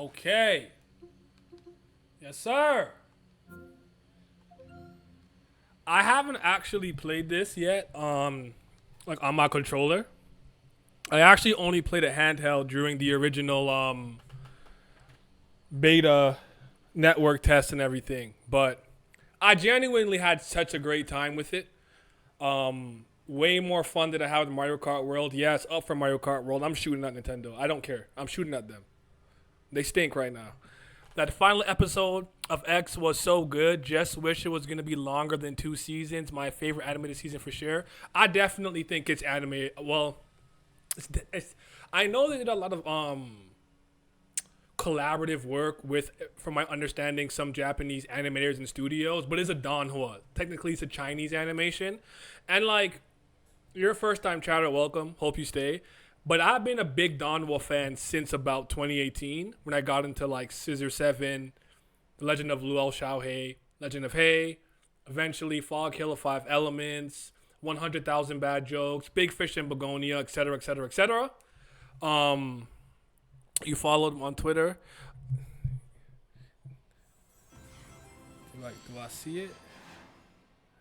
Okay. Yes, sir. I haven't actually played this yet. Like on my controller. I actually only played it handheld during the original beta network test and everything. But I genuinely had such a great time with it. Way more fun than I had with Mario Kart World. Yes, up for Mario Kart World. I'm shooting at Nintendo. I don't care. I'm shooting at them. They stink right now. That final episode of X was so good. Just wish it was gonna be longer than 2 seasons. My favorite animated season for sure. I definitely think it's animated. Well, it's I know they did a lot of collaborative work with, from my understanding, some Japanese animators and studios, but it's a Danhua. Technically, it's a Chinese animation, and like, you're a first time chatter, welcome. Hope you stay. But I've been a big Danhua fan since about 2018 when I got into like Scissor 7, The Legend of Luo Xiaohei, Legend of Hei, eventually Fog Hill of Five Elements, 100,000 Bad Jokes, Big Fish in Begonia, etc., etc., etc. You followed him on Twitter. Like, do I see it?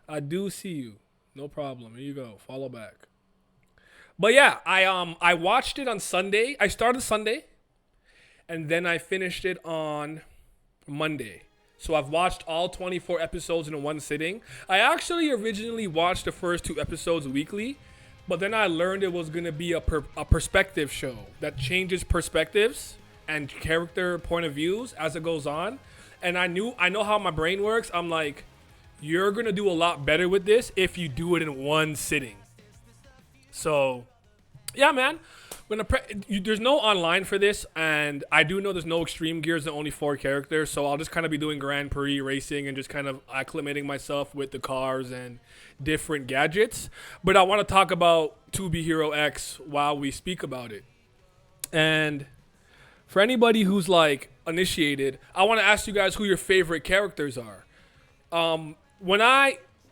I do see you. No problem. Here you go. Follow back. But yeah, I watched it on Sunday. I started Sunday, and then I finished it on Monday. So I've watched all 24 episodes in one sitting. I actually originally watched the first 2 episodes weekly, but then I learned it was gonna be a perspective show that changes perspectives and character point of views as it goes on. And I know how my brain works. I'm like, you're gonna do a lot better with this if you do it in one sitting. So, yeah, man. There's no online for this, and I do know there's no Extreme Gears and only 4 characters, so I'll just kind of be doing Grand Prix racing and just kind of acclimating myself with the cars and different gadgets. But I want to talk about 2B Hero X while we speak about it. And for anybody who's like initiated, I want to ask you guys who your favorite characters are.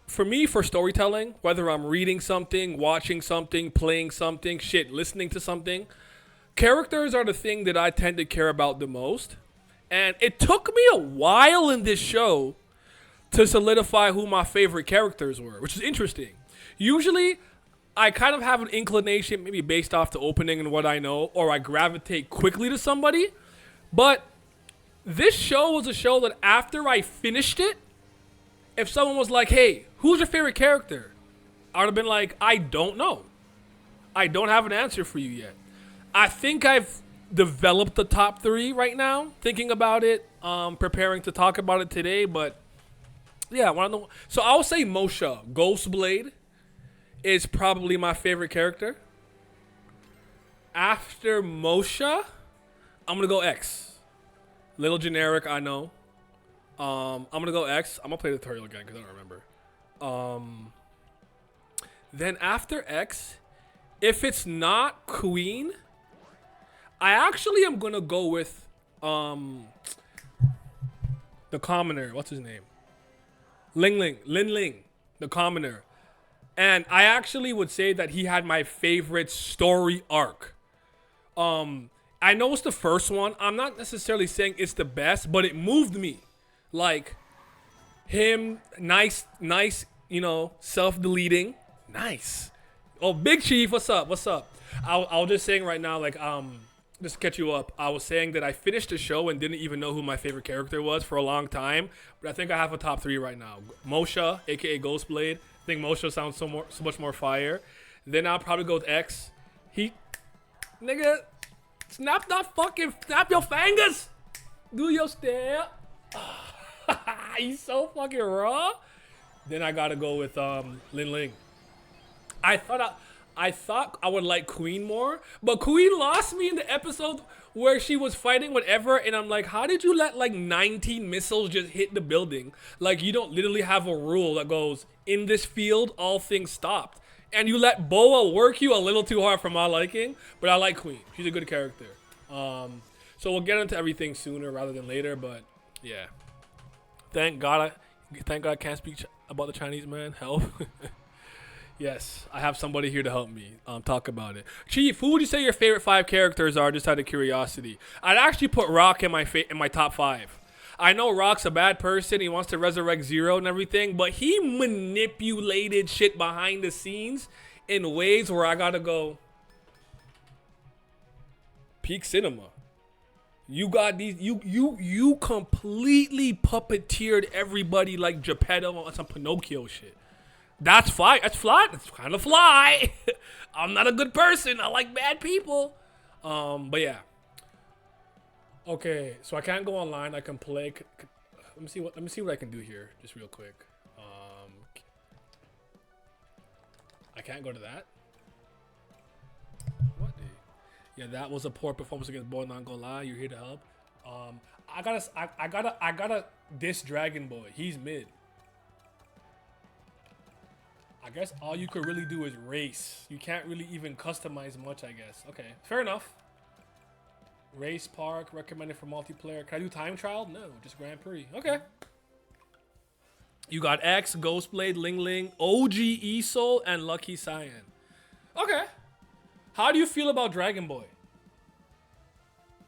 For me, for storytelling, whether I'm reading something, watching something, playing something, listening to something, characters are the thing that I tend to care about the most. And it took me a while in this show to solidify who my favorite characters were, which is interesting. Usually, I kind of have an inclination, maybe based off the opening and what I know, or I gravitate quickly to somebody. But this show was a show that after I finished it, if someone was like, hey, who's your favorite character? I would have been like, I don't know. I don't have an answer for you yet. I think I've developed the top 3 right now, thinking about it, preparing to talk about it today, but yeah, I want to know. So I'll say Mosha, Ghostblade, is probably my favorite character. After Mosha, I'm going to go X. Little generic, I know. I'm going to go X. I'm going to play the tutorial again because I don't remember. Then after X, if it's not Queen, I actually am going to go with the commoner. What's his name? Lin Ling, the commoner. And I actually would say that he had my favorite story arc. I know it's the first one. I'm not necessarily saying it's the best, but it moved me. Like, him, nice, self-deleting. Nice. Oh, Big Chief, what's up? I was just saying right now, like, just to catch you up, I was saying that I finished the show and didn't even know who my favorite character was for a long time, but I think I have a top 3 right now. Mosha, a.k.a. Ghostblade. I think Mosha sounds so much more fire. Then I'll probably go with X. Nigga, snap your fingers. Do your step. He's so fucking raw. Then I gotta go with Lin Ling. I thought I would like Queen more, but Queen lost me in the episode where she was fighting whatever, and I'm like, how did you let like 19 missiles just hit the building? Like, you don't literally have a rule that goes, in this field, all things stopped. And you let Boa work you a little too hard for my liking, but I like Queen. She's a good character. So we'll get into everything sooner rather than later, but yeah. Thank God I can't speak about the Chinese man. Help. Yes, I have somebody here to help me talk about it. Chief, who would you say your favorite 5 characters are? Just out of curiosity, I'd actually put Rock in my top 5. I know Rock's a bad person. He wants to resurrect Zero and everything, but he manipulated shit behind the scenes in ways where I gotta go. Peak cinema. You got these. You completely puppeteered everybody like Geppetto on some Pinocchio shit. That's fly. That's fly. That's kind of fly. I'm not a good person. I like bad people. But yeah. Okay, so I can't go online. I can play. Let me see what I can do here, just real quick. I can't go to that. What? Yeah, that was a poor performance against Boy. Not gonna lie, you're here to help. I gotta diss Dragon Boy. He's mid. I guess all you could really do is race. You can't really even customize much, I guess. Okay, fair enough. Race Park, recommended for multiplayer. Can I do time trial? No, just Grand Prix. Okay. You got X, Ghostblade, Ling Ling, OG ESOL, and Lucky Cyan. Okay. How do you feel about Dragon Boy?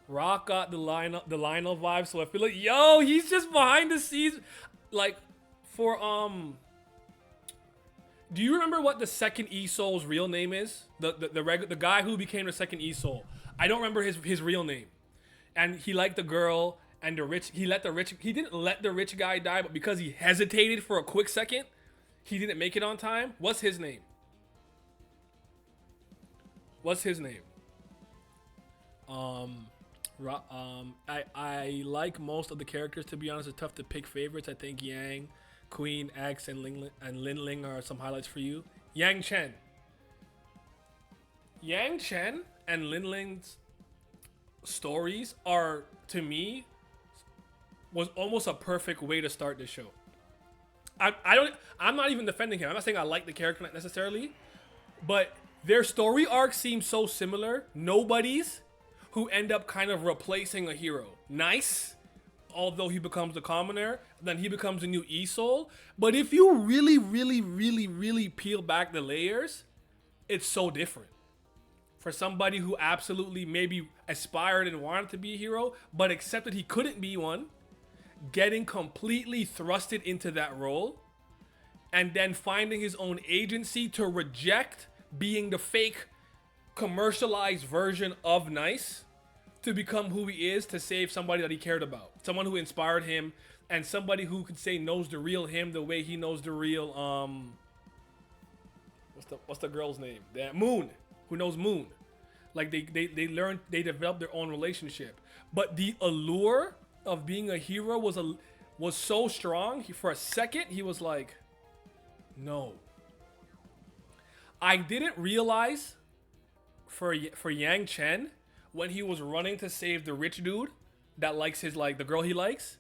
Rock got the Lionel vibe, so I feel like, yo, he's just behind the scenes. Like, for, do you remember what the second ESOL's real name is? The guy who became the second ESOL. I don't remember his real name. And he liked the girl and the rich. He didn't let the rich guy die, but because he hesitated for a quick second, he didn't make it on time. What's his name? What's his name? I like most of the characters, to be honest. It's tough to pick favorites. I think Yang, Queen, X, and Lin Ling are some highlights for you. Yang Chen. Yang Chen and Lin Ling's stories are, to me, was almost a perfect way to start this show. I'm not even defending him. I'm not saying I like the character necessarily, but their story arcs seem so similar. Nobodies who end up kind of replacing a hero. Nice, although he becomes a commoner, then he becomes a new ESOL. But if you really peel back the layers, it's so different. For somebody who absolutely maybe aspired and wanted to be a hero, but accepted he couldn't be one, getting completely thrusted into that role, and then finding his own agency to reject being the fake commercialized version of nice to become who he is, to save somebody that he cared about, someone who inspired him, and somebody who could say knows the real him the way he knows the real what's the girl's name? That Moon, who knows Moon. Like they learned, they developed their own relationship, but the allure of being a hero was so strong. For a second he was like, no. I didn't realize for Yang Chen, when he was running to save the rich dude that likes his, like, the girl he likes,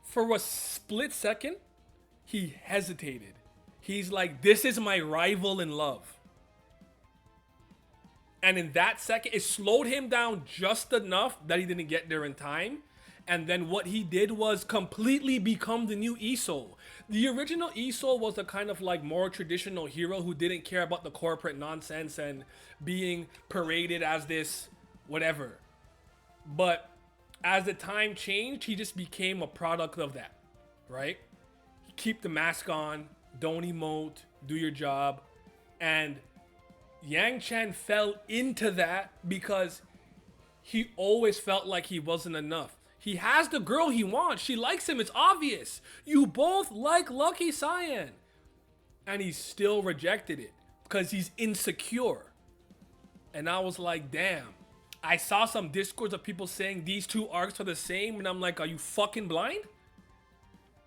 for a split second he hesitated. He's like, this is my rival in love. And in that second, it slowed him down just enough that he didn't get there in time. And then what he did was completely become the new ESOL. The original ESOL was a kind of like more traditional hero who didn't care about the corporate nonsense and being paraded as this whatever. But as the time changed, he just became a product of that, right? Keep the mask on, don't emote, do your job. And Yang Chen fell into that because he always felt like he wasn't enough. He has the girl he wants. She likes him. It's obvious. You both like Lucky Cyan. And he still rejected it because he's insecure. And I was like, damn. I saw some discourse of people saying these two arcs are the same. And I'm like, are you fucking blind?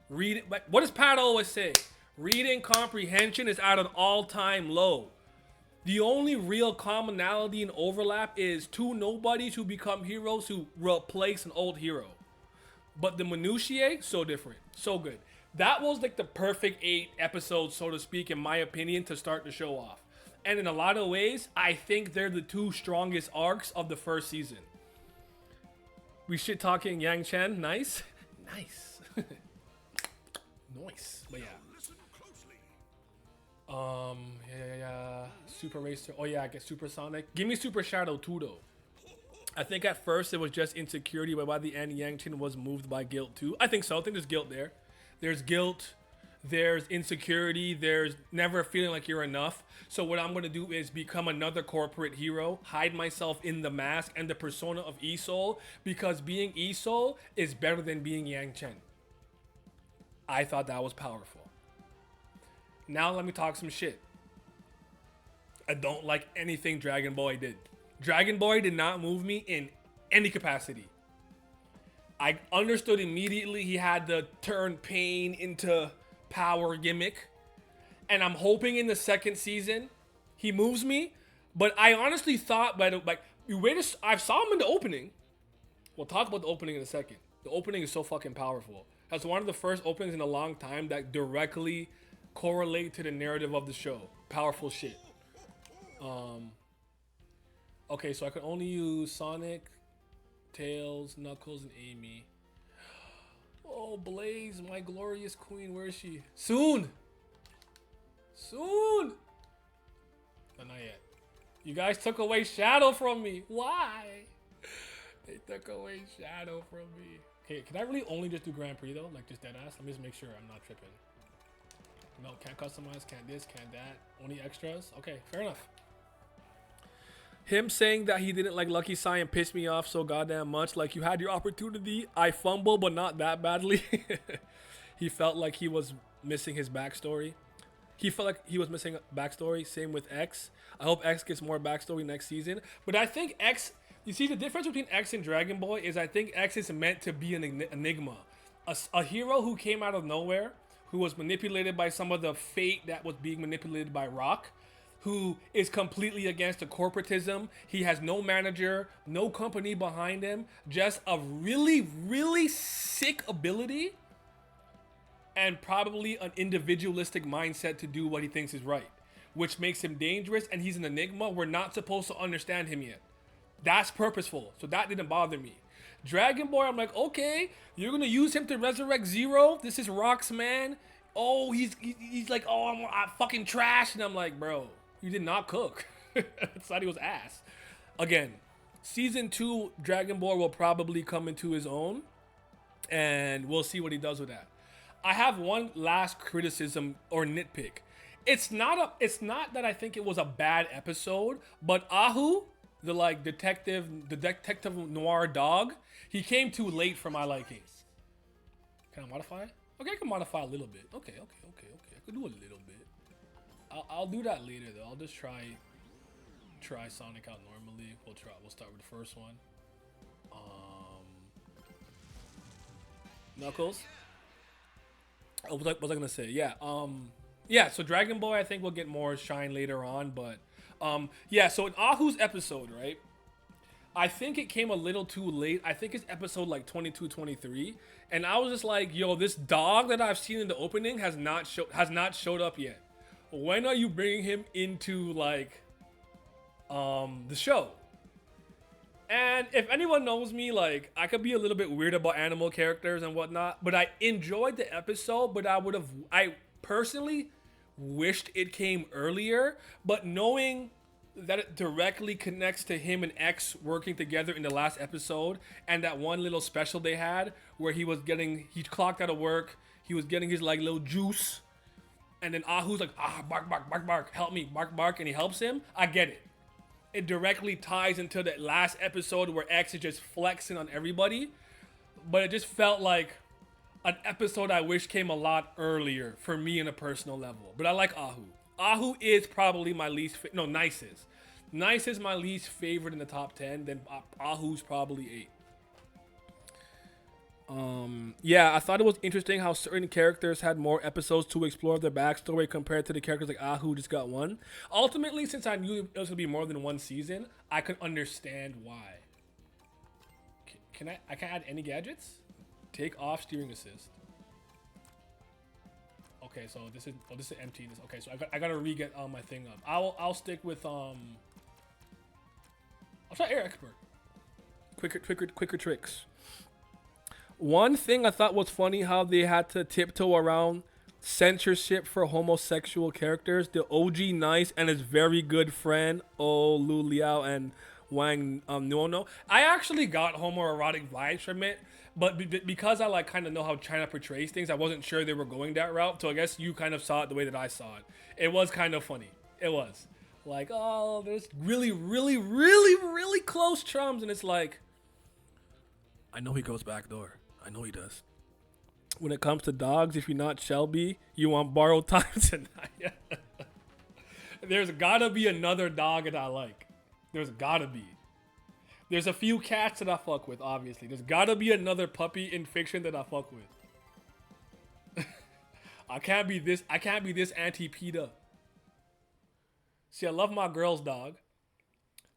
Read it. What does Pat always say? Reading comprehension is at an all-time low. The only real commonality and overlap is two nobodies who become heroes who replace an old hero. But the minutiae, so different. So good. That was like the perfect 8 episodes, so to speak, in my opinion, to start the show off. And in a lot of ways, I think they're the 2 strongest arcs of the first season. We shit talking Yang Chen. Nice. Nice. Nice. But yeah. Yeah. Super Racer. Oh yeah, I get Super Sonic. Give me Super Shadow too though. I think at first it was just insecurity, but by the end, Yang Chen was moved by guilt too. I think so. I think there's guilt there. There's guilt. There's insecurity. There's never feeling like you're enough. So what I'm gonna do is become another corporate hero, hide myself in the mask and the persona of Isol, because being Isol is better than being Yang Chen. I thought that was powerful. Now let me talk some shit. I don't like anything Dragon Boy did. Dragon Boy did not move me in any capacity. I understood immediately he had the turn pain into power gimmick. And I'm hoping in the second season he moves me. But I honestly thought, I saw him in the opening. We'll talk about the opening in a second. The opening is so fucking powerful. That's one of the first openings in a long time that directly correlate to the narrative of the show. Powerful shit. Okay, so I can only use Sonic, Tails, Knuckles, and Amy. Oh, Blaze, my glorious queen. Where is she? Soon! No, not yet. You guys took away Shadow from me. Why? They took away Shadow from me. Okay, can I really only just do Grand Prix though? Like just dead ass? Let me just make sure I'm not tripping. No, can't customize, can't this, can't that. Only extras? Okay, fair enough. Him saying that he didn't like Lucky Cyan pissed me off so goddamn much. Like, you had your opportunity. I fumbled, but not that badly. He felt like he was missing his backstory. He felt like he was missing a backstory. Same with X. I hope X gets more backstory next season. But I think X... You see, the difference between X and Dragon Boy is I think X is meant to be an enigma. A hero who came out of nowhere, who was manipulated by some of the fate that was being manipulated by Rock, who is completely against the corporatism. He has no manager, no company behind him, just a really, really sick ability and probably an individualistic mindset to do what he thinks is right, which makes him dangerous, and he's an enigma. We're not supposed to understand him yet. That's purposeful, so that didn't bother me. Dragon Boy, I'm like, okay, you're gonna use him to resurrect Zero? This is Rock's man? Oh, he's like, oh, I'm fucking trash, and I'm like, bro, you did not cook. I thought he was ass. Again, season 2, Dragon Ball will probably come into his own, and we'll see what he does with that. I have one last criticism or nitpick. It's not that I think it was a bad episode, but Ahu, the detective noir dog, he came too late for my liking. Can I modify? Okay, I can modify a little bit. Okay. I could do a little bit. I'll do that later though. I'll just try Sonic out normally. We'll start with the first one. Knuckles. Oh, what was I gonna say? Yeah. So Dragon Boy, I think we'll get more shine later on, but yeah. So in Ahu's episode, right? I think it came a little too late. I think it's episode like 22, 23, and I was just like, yo, this dog that I've seen in the opening has not showed up yet. When are you bringing him into like the show? And if anyone knows me, like, I could be a little bit weird about animal characters and whatnot, but I enjoyed the episode, but I personally wished it came earlier, but knowing that it directly connects to him and X working together in the last episode, and that one little special they had where he clocked out of work, he was getting his like little juice, and then Ahu's like, bark, help me, bark, and he helps him. I get it. It directly ties into that last episode where X is just flexing on everybody, but it just felt like an episode I wish came a lot earlier for me on a personal level. But I like Ahu. Ahu is probably my nicest. Nice is my least favorite in the top 10. Then Ahu's probably 8. Yeah, I thought it was interesting how certain characters had more episodes to explore their backstory compared to the characters like Ahu just got one. Ultimately, since I knew it was gonna be more than one season, I could understand why. Can I can't add any gadgets? Take off steering assist. Okay, so this is empty. Okay, so I gotta re-get my thing up. I'll stick with I'll try Air Expert. Quicker tricks. One thing I thought was funny how they had to tiptoe around censorship for homosexual characters. The OG Nice and his very good friend Oh Lu Liao and Wang Nuono. I actually got homoerotic vibes from it, but because I like kind of know how China portrays things, I wasn't sure they were going that route. So I guess you kind of saw it the way that I saw it. It was kind of funny. It was like, oh, there's really, really, really, really close chums, and it's like, I know he goes back door. I know he does. When it comes to dogs, if you're not Shelby, you want borrowed time tonight. There's gotta be another dog that I like. There's gotta be. There's a few cats that I fuck with, obviously. There's gotta be another puppy in fiction that I fuck with. I can't be this anti-PETA. See, I love my girl's dog.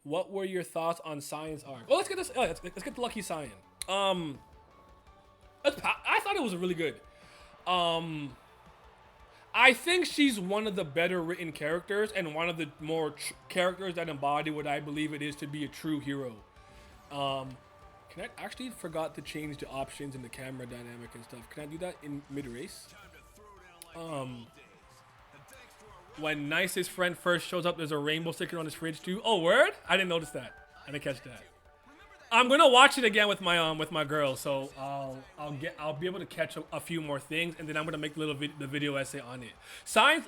What were your thoughts on Science arc? Oh, let's get this. Let's get the Lucky Cyan. I thought it was really good. I think she's one of the better written characters and one of the more characters that embody what I believe it is to be a true hero. Can I actually forgot to change the options in the camera dynamic and stuff? Can I do that in mid-race? When Nice's friend first shows up, there's a rainbow sticker on his fridge too. Oh, word? I didn't notice that. I didn't catch that. I'm gonna watch it again with my girl, so I'll be able to catch a few more things, and then I'm gonna make the video essay on it.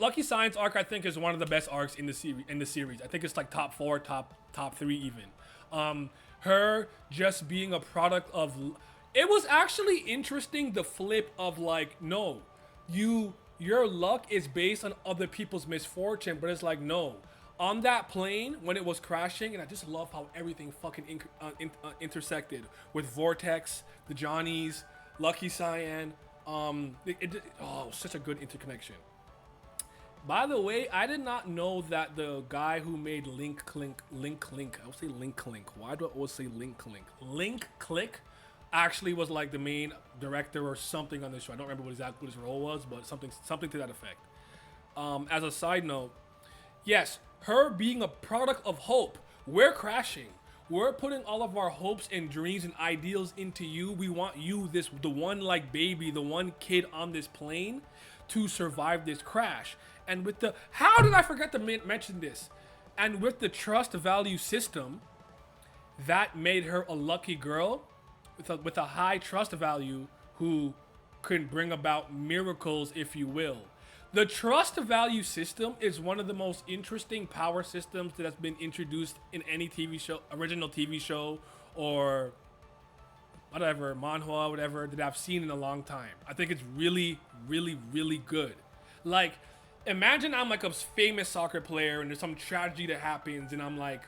Lucky Science arc, I think, is one of the best arcs in the series. I think it's like top 4, top 3 even. Her just being a product of, it was actually interesting, the flip of like, no, your luck is based on other people's misfortune, but it's like, no. On that plane, when it was crashing, and I just love how everything fucking intersected with Vortex, the Johnnies, Lucky Cyan. Such a good interconnection. By the way, I did not know that the guy who made Link Clink, I would say Link Clink. Why do I always say Link Clink? Link Click actually was like the main director or something on this show. I don't remember what his role was, but something to that effect. As a side note, yes, her being a product of hope. We're crashing. We're putting all of our hopes and dreams and ideals into you. We want you, the one like baby, the one kid on this plane, to survive this crash. And with how did I forget to mention this? And with the trust value system, that made her a lucky girl with a high trust value who can bring about miracles, if you will. The trust value system is one of the most interesting power systems that has been introduced in any TV show, original TV show, or whatever, manhwa, whatever, that I've seen in a long time. I think it's really, really, really good. Like, imagine I'm like a famous soccer player and there's some tragedy that happens and I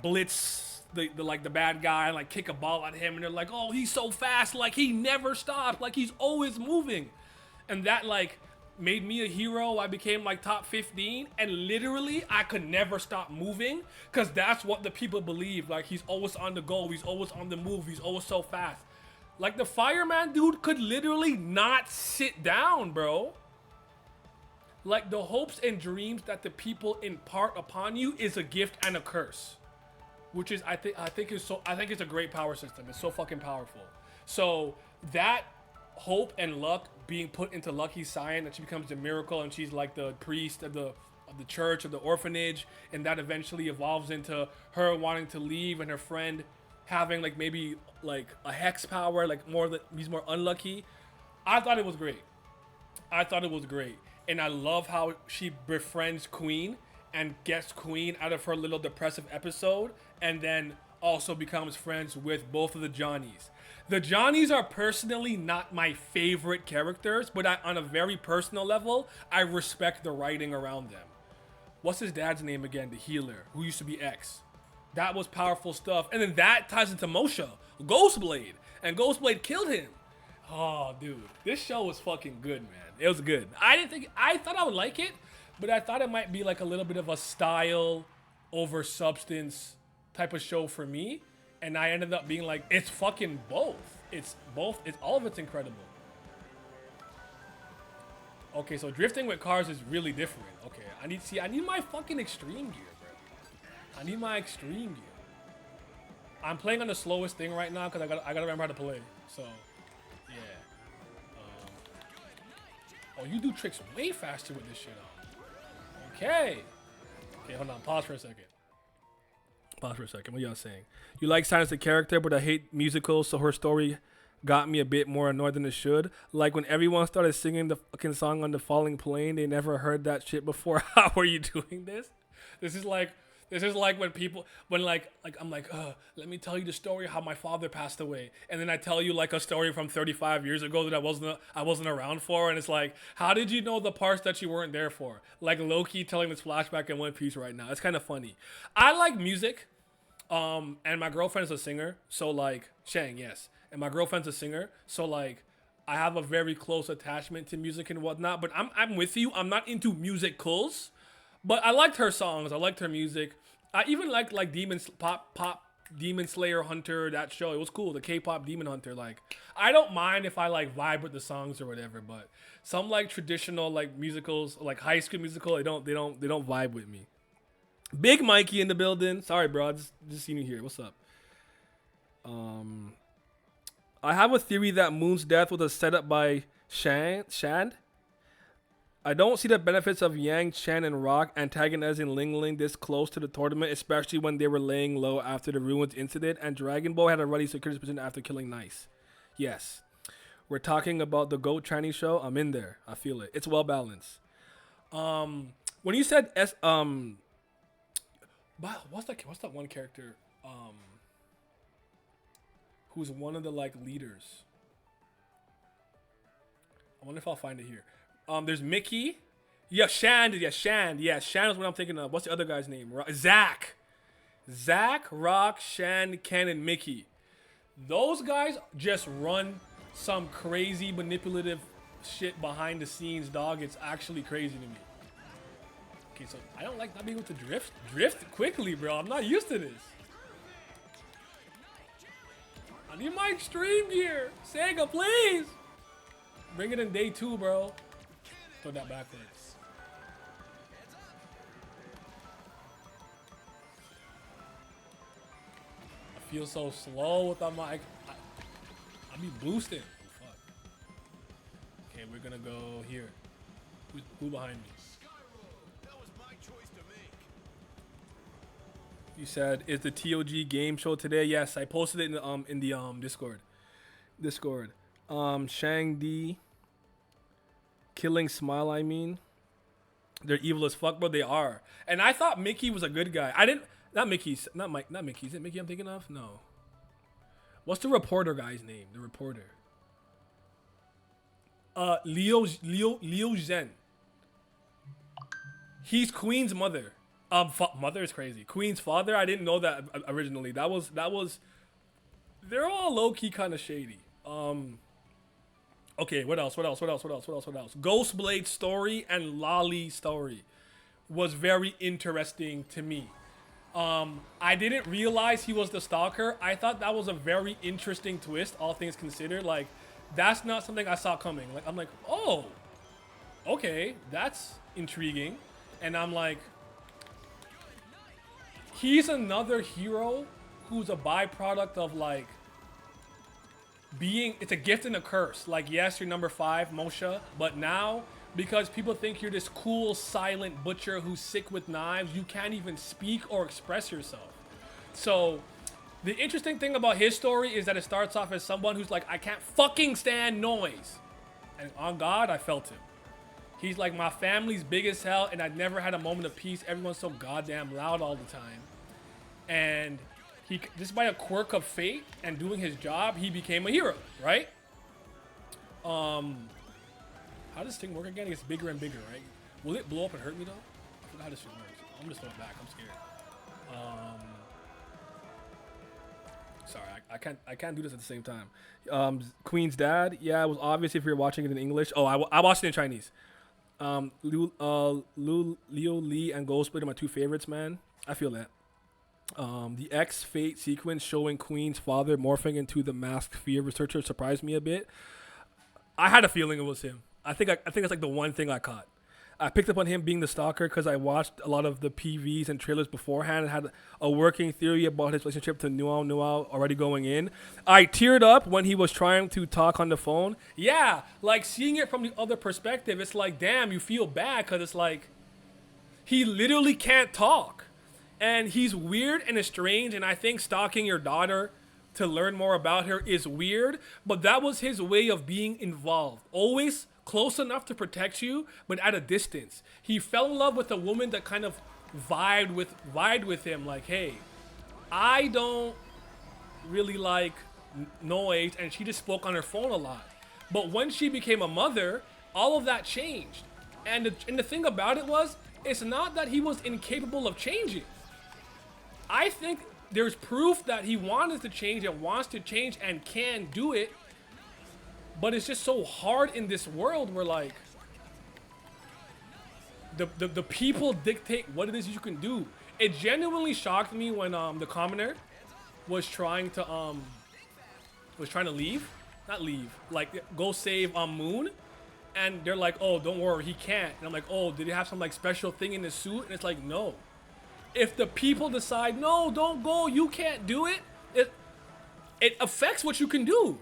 blitz the bad guy, like kick a ball at him, and they're like, oh, he's so fast, like he never stops, like he's always moving. And that made me a hero. I became like top 15, and literally I could never stop moving because that's what the people believe. Like, he's always on the go, he's always on the move, he's always so fast. Like, the fireman dude could literally not sit down, bro. Like, the hopes and dreams that the people impart upon you is a gift and a curse, which is I think it's a great power system. It's so fucking powerful. So that hope and luck being put into Lucky Cyan, that she becomes the miracle and she's like the priest of the church, of the orphanage, and that eventually evolves into her wanting to leave and her friend having maybe a hex power, he's more unlucky. I thought it was great. And I love how she befriends Queen and gets Queen out of her little depressive episode, and then also becomes friends with both of the Johnnies. The Johnnies are personally not my favorite characters, but on a very personal level, I respect the writing around them. What's his dad's name again? The healer, who used to be X. That was powerful stuff. And then that ties into Moshe, Ghostblade. And Ghostblade killed him. Oh, dude. This show was fucking good, man. It was good. I thought I would like it, but I thought it might be a little bit of a style over substance type of show for me. And I ended up being it's fucking both. It's all of it's incredible. Okay, so drifting with cars is really different. Okay, I need my fucking extreme gear, bro. I need my extreme gear. I'm playing on the slowest thing right now because I gotta remember how to play. So, yeah. Oh, you do tricks way faster with this shit on. Okay. Okay, hold on. Pause for a second. Pause for a second. What y'all saying? You like Silence the character, but I hate musicals, so her story got me a bit more annoyed than it should. Like when everyone started singing the fucking song on the falling plane, they never heard that shit before. How are you doing this? This is like when people I'm like, let me tell you the story of how my father passed away, and then I tell you like a story from 35 years ago that I wasn't around for, and it's like, how did you know the parts that you weren't there for? Like Loki telling this flashback in One Piece right now. It's kind of funny. I like music, and my girlfriend's a singer, so like Shang, yes, and my girlfriend's a singer, so like I have a very close attachment to music and whatnot. But I'm with you. I'm not into musicals. But I liked her songs. I liked her music. I even liked like Demon Slayer Hunter, that show. It was cool. The K-pop Demon Hunter. Like, I don't mind if I like vibe with the songs or whatever. But some like traditional like musicals, like High School Musical, they don't vibe with me. Big Mikey in the building. Sorry, bro. Just seen you here. What's up? I have a theory that Moon's death was a setup by Shand. I don't see the benefits of Yang, Chan, and Rock antagonizing Ling Ling this close to the tournament, especially when they were laying low after the Ruins incident, and Dragon Ball had already secured his position after killing Nice. Yes. We're talking about the GOAT Chinese show. I'm in there. I feel it. It's well balanced. When you said what's that one character who's one of the like leaders? I wonder if I'll find it here. There's Mickey. Yeah, Shand. Yeah, Shand. Yeah, Shand is what I'm thinking of. What's the other guy's name? Zach, Rock, Shand, Ken, and Mickey. Those guys just run some crazy manipulative shit behind the scenes, dog. It's actually crazy to me. Okay, so I don't like not being able to drift quickly, bro. I'm not used to this. I need my extreme gear. Sega, please. Bring it in day 2, bro. Throw that backwards. I feel so slow without my... I be boosting. Oh, fuck. Okay, we're gonna go here. Who behind me? That was my choice to make. You said, is the TOG game show today? Yes, I posted it in the Discord. Shang Di. Killing Smile, I mean. They're evil as fuck, but they are. And I thought Mickey was a good guy. Not Mickey. Is it Mickey I'm thinking of? No. What's the reporter guy's name? The reporter. Liu Zhen. He's Queen's mother. Mother is crazy. Queen's father, I didn't know that originally. That was they're all low-key kind of shady. Okay, what else? Ghostblade's story and Lolly's story was very interesting to me. I didn't realize he was the stalker. I thought that was a very interesting twist, all things considered. Like, that's not something I saw coming. Like, I'm like, oh, okay, that's intriguing. And I'm like, he's another hero who's a byproduct of like it's a gift and a curse. Like, yes, you're number 5, Moshe, but now because people think you're this cool, silent butcher who's sick with knives, you can't even speak or express yourself. So the interesting thing about his story is that it starts off as someone who's like, I can't fucking stand noise. And on God, I felt him. He's like, my family's big as hell, and I never had a moment of peace. Everyone's so goddamn loud all the time. And he, just by a quirk of fate and doing his job, he became a hero, right? How does this thing work again? It gets bigger and bigger, right? Will it blow up and hurt me though? I forgot how this shit works. I'm just throwing it back. I'm scared. Sorry, I can't do this at the same time. Queen's dad, yeah, it was obvious if you're watching it in English. Oh, I watched it in Chinese. Leo Lee and Ghostblade are my 2 favorites, man. I feel that. The X-Fate sequence showing Queen's father morphing into the masked fear researcher surprised me a bit. I had a feeling it was him. I think it's like the one thing I caught. I picked up on him being the stalker because I watched a lot of the PVs and trailers beforehand and had a working theory about his relationship to Nuau already going in. I teared up when he was trying to talk on the phone. Yeah, like seeing it from the other perspective, it's like, damn, you feel bad because it's like he literally can't talk. And he's weird and strange, and I think stalking your daughter to learn more about her is weird, but that was his way of being involved. Always close enough to protect you, but at a distance. He fell in love with a woman that kind of vibed with him, like, hey, I don't really like noise, and she just spoke on her phone a lot. But when she became a mother, all of that changed. And the thing about it was, it's not that he was incapable of changing. I think there's proof that he wanted to change and wants to change and can do it. But it's just so hard in this world where like the people dictate what it is you can do. It genuinely shocked me when the commoner was trying to leave. Not leave. Like go save Moon. And they're like, oh, don't worry, he can't. And I'm like, oh, did he have some like special thing in his suit? And it's like, no. If the people decide, no, don't go, you can't do it, it affects what you can do.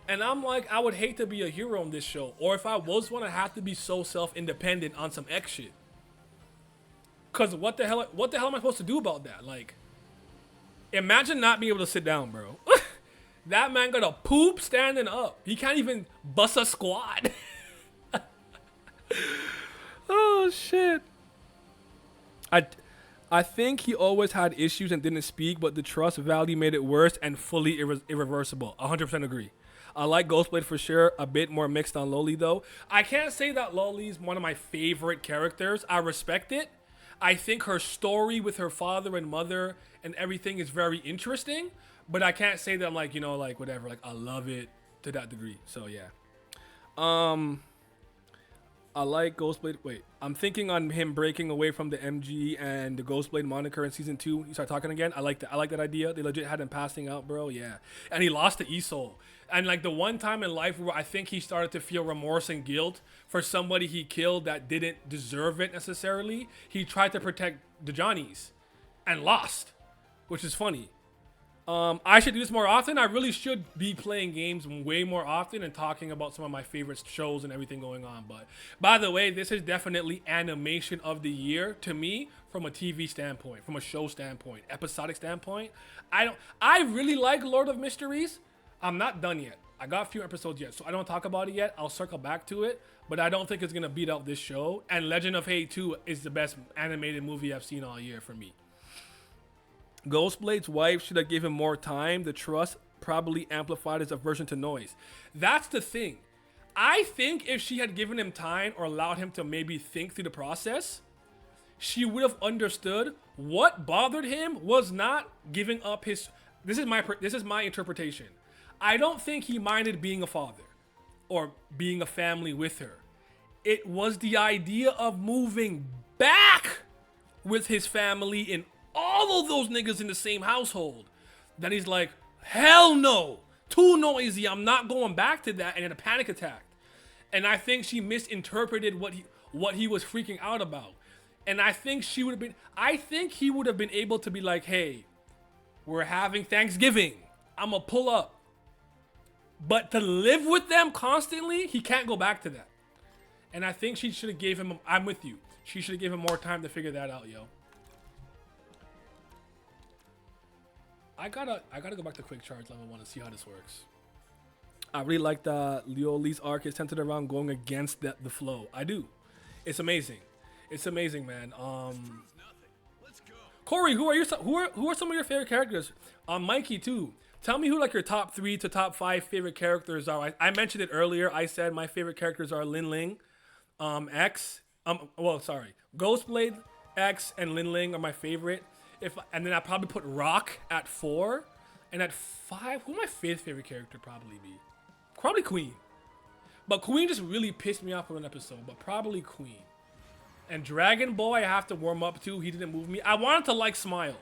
And I'm like, I would hate to be a hero on this show. Or if I was one, I have to be so self-independent on some X shit. Cause what the hell am I supposed to do about that? Like, imagine not being able to sit down, bro. That man got a poop standing up. He can't even bust a squat. Oh shit. I think he always had issues and didn't speak, but the trust value made it worse and fully irreversible. 100% agree. I like Ghostblade for sure. A bit more mixed on Loli though. I can't say that Loli's one of my favorite characters. I respect it. I think her story with her father and mother and everything is very interesting, but I can't say that I'm like, you know, like whatever, like I love it to that degree. So yeah. I like Ghostblade. Wait, I'm thinking on him breaking away from the MG and the Ghostblade moniker in season 2. You start talking again. I like that. I like that idea. They legit had him passing out, bro. Yeah, and he lost to Isol. And like the one time in life where I think he started to feel remorse and guilt for somebody he killed that didn't deserve it necessarily. He tried to protect the Johnnies, and lost, which is funny. I should do this more often. I really should be playing games way more often and talking about some of my favorite shows and everything going on. But by the way, this is definitely animation of the year to me from a TV standpoint, from a show standpoint, episodic standpoint. I really like Lord of Mysteries. I'm not done yet. I got a few episodes yet, so I don't talk about it yet. I'll circle back to it, but I don't think it's gonna beat out this show. And Legend of Hate 2 is the best animated movie I've seen all year for me. Ghostblade's wife should have given him more time. The trust probably amplified his aversion to noise. That's the thing. I think if she had given him time or allowed him to maybe think through the process, she would have understood what bothered him was not giving up his... This is my interpretation. I don't think he minded being a father or being a family with her. It was the idea of moving back with his family in all of those niggas in the same household. Then he's like, hell no, too noisy, I'm not going back to that, and in a panic attack. And I think she misinterpreted what he was freaking out about. And I think he would have been able to be like, hey, we're having Thanksgiving, I'm gonna pull up. But to live with them constantly, he can't go back to that. And I think she should have gave him, I'm with you, she should have given him more time to figure that out, yo. I gotta go back to quick charge level 1 and see how this works. I really like that Lioli's arc is centered around going against the flow. I do. It's amazing. It's amazing, man. Corey, who are some of your favorite characters? Mikey too. Tell me who like your top 3 to top 5 favorite characters are. I mentioned it earlier. I said my favorite characters are Lin Ling, X. Ghostblade, X, and Lin Ling are my favorite. And then I'd probably put Rock at 4. And at 5, who would my 5th favorite character probably be? Probably Queen. But Queen just really pissed me off for an episode. But probably Queen. And Dragon Ball I have to warm up to. He didn't move me. I wanted to like Smile.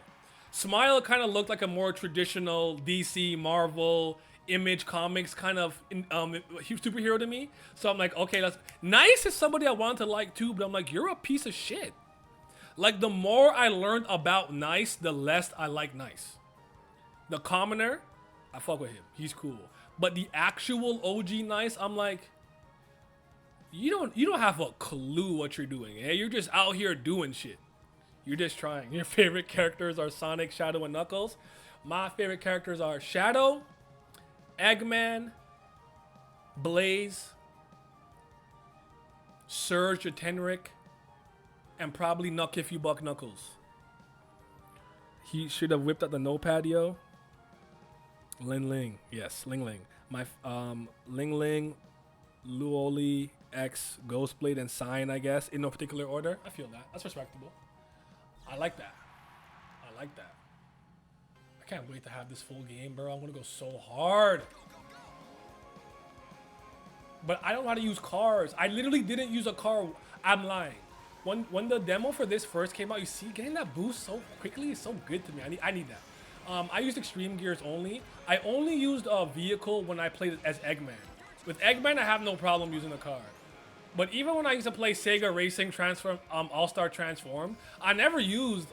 Smile kind of looked like a more traditional DC, Marvel, Image Comics kind of superhero to me. So I'm like, okay, Nice is somebody I want to like too, but I'm like, you're a piece of shit. Like, the more I learned about Nice, the less I like Nice. The commoner, I fuck with him. He's cool. But the actual OG Nice, I'm like, you don't have a clue what you're doing. Hey, you're just out here doing shit. You're just trying. Your favorite characters are Sonic, Shadow, and Knuckles. My favorite characters are Shadow, Eggman, Blaze, Surge or Tenric, and probably If You Buck Knuckles. He should have whipped out the notepad, yo. Ling Ling. Yes, Ling Ling. My Ling Ling, Luoli, X, Ghostblade, and Sign, I guess, in no particular order. I feel that. That's respectable. I like that. I like that. I can't wait to have this full game, bro. I'm gonna go so hard. But I don't know how to use cars. I literally didn't use a car. I'm lying. When the demo for this first came out, you see, getting that boost so quickly is so good to me. I need that. I used extreme gears only. I only used a vehicle when I played as Eggman. With Eggman, I have no problem using a car. But even when I used to play Sega Racing Transform, All-Star Transform, I never used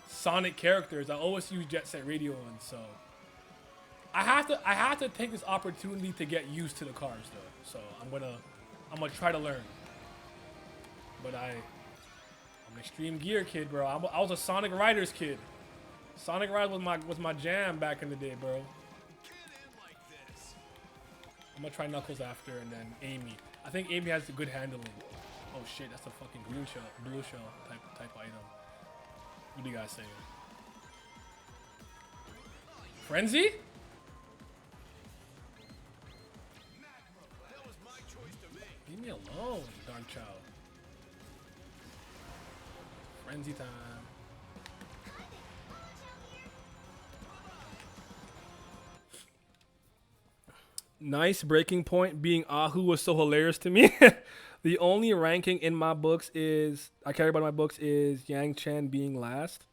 Sonic characters. I always used Jet Set Radio ones. So I have to take this opportunity to get used to the cars though. So I'm gonna try to learn. But I'm an extreme gear kid, bro. I was a Sonic Riders kid. Sonic Riders was my jam back in the day, bro. I'm gonna try Knuckles after, and then Amy. I think Amy has the good handling. Oh shit, that's a fucking blue shell type item. What do you guys say? Frenzy? Leave me alone, darn child. Frenzy time. Nice breaking point being Ahu was so hilarious to me. The only ranking in my books is I carry about my books is Yang Chen being last.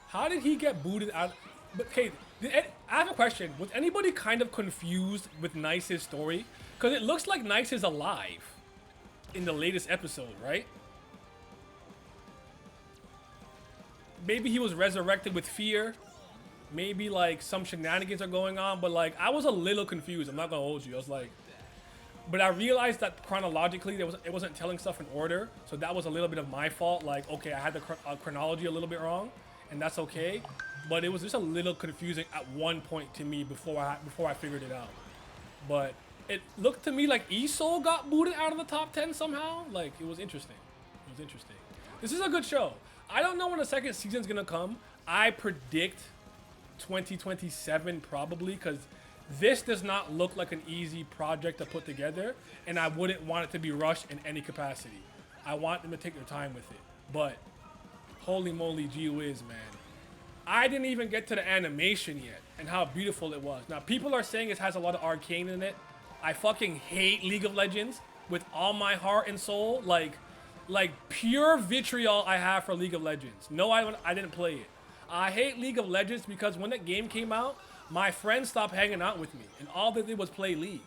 How did he get booted out? But hey, I have a question. Was anybody kind of confused with Nice's story? Because it looks like Nice is alive in the latest episode, right? Maybe he was resurrected with fear. Maybe like some shenanigans are going on, but like I was a little confused. I'm not gonna hold you. I was like, but I realized that chronologically it wasn't telling stuff in order, so that was a little bit of my fault. Like, okay, I had the chronology a little bit wrong, and that's okay. But it was just a little confusing at one point to me before I figured it out. But it looked to me like Esol got booted out of the top 10 somehow. Like, it was interesting. It was interesting. This is a good show. I don't know when the second season's gonna come. I predict 2027 probably, because this does not look like an easy project to put together, and I wouldn't want it to be rushed in any capacity. I want them to take their time with it. But holy moly, gee whiz, man. I didn't even get to the animation yet and how beautiful it was. Now, people are saying it has a lot of arcane in it. I fucking hate League of Legends with all my heart and soul. Like pure vitriol I have for League of Legends. No, I didn't play it. I hate League of Legends because when that game came out, my friends stopped hanging out with me, and all they did was play League.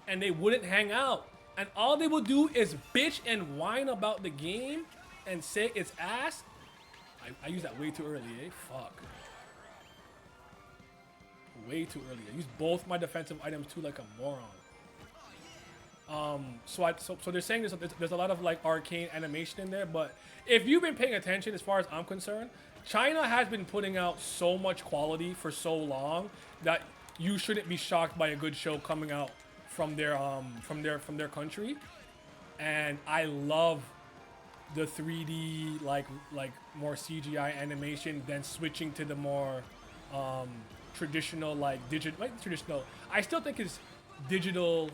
And they wouldn't hang out. And all they would do is bitch and whine about the game and say it's ass. I used that way too early, eh? Fuck. Way too early. I used both my defensive items too like a moron. So they're saying there's a lot of like arcane animation in there, but if you've been paying attention, as far as I'm concerned, China has been putting out so much quality for so long that you shouldn't be shocked by a good show coming out from their country. And I love the 3D like more CGI animation, then switching to the more traditional like traditional. I still think it's digital,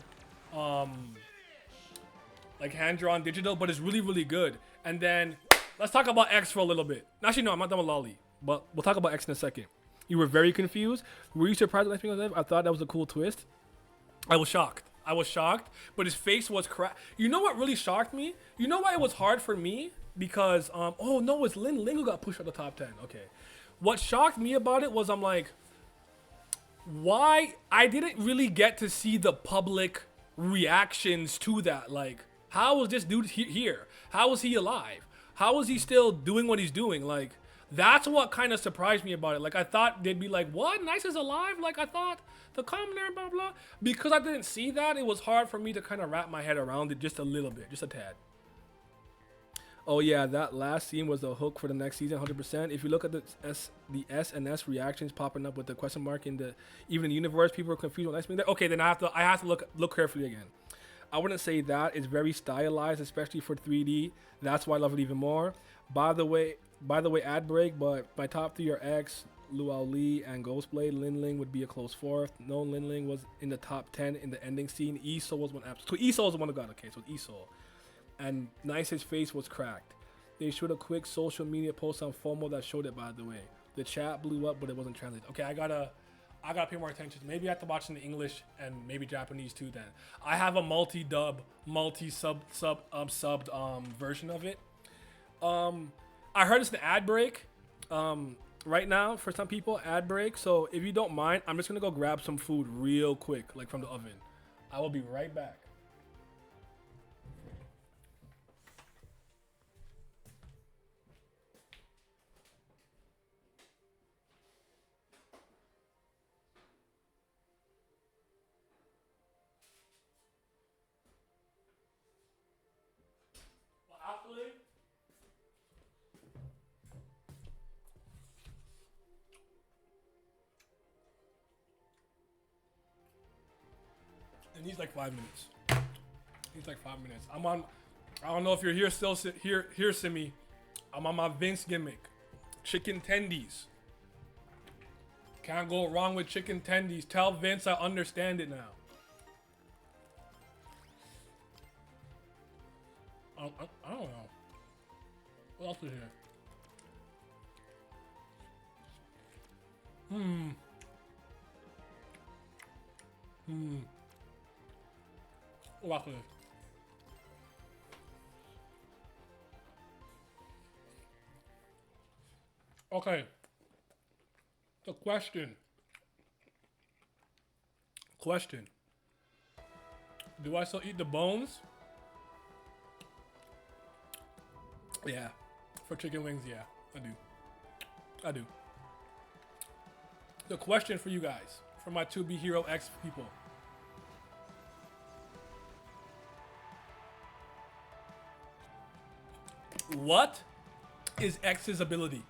like hand-drawn digital, but it's really, really good. And then let's talk about X for a little bit. Actually, no, I'm not done with Lolly, but we'll talk about X in a second. You were very confused. Were you surprised at X? I thought that was a cool twist. I was shocked. But his face was cracked. You know what really shocked me? You know why it was hard for me? Because, oh no, it's Lin Ling who got pushed out of the top 10. Okay. What shocked me about it was I'm like, why? I didn't really get to see the public reactions to that. Like, how was this dude here? How was he alive? How is he still doing what he's doing? Like, that's what kind of surprised me about it. Like, I thought they'd be like, what? Nice is alive? Like, I thought the commoner, blah, blah. Because I didn't see that, it was hard for me to kind of wrap my head around it just a little bit, just a tad. Oh yeah, that last scene was the hook for the next season, 100%. If you look at the S and S reactions popping up with the question mark in the even the universe, people are confused what X means. Okay, then I have to look carefully again. I wouldn't say that. It's very stylized, especially for 3D. That's why I love it even more. By the way, ad break, but my top 3 are X, Luau Lee, and Ghostblade. Lin Ling would be a close 4th. No, Lin Ling was in the top 10 in the ending scene. Esol was one. So Esol was the one who got okay. So Esol. And Nice's face was cracked. They showed a quick social media post on FOMO that showed it, by the way. The chat blew up, but it wasn't translated. Okay, I gotta pay more attention. Maybe I have to watch in the English and maybe Japanese too then. I have a multi-dub, subbed version of it. I heard it's an ad break right now for some people, ad break. So if you don't mind, I'm just gonna go grab some food real quick, like from the oven. I will be right back. It needs like 5 minutes. It needs like 5 minutes. I'm on. I don't know if you're here still. Here, Simi. I'm on my Vince gimmick. Chicken tendies. Can't go wrong with chicken tendies. Tell Vince I understand it now. I don't know. What else is here? What else is this? Okay. The question. Do I still eat the bones? Yeah. For chicken wings, yeah. I do. The question for you guys. For my 2B Hero X people. What is X's ability?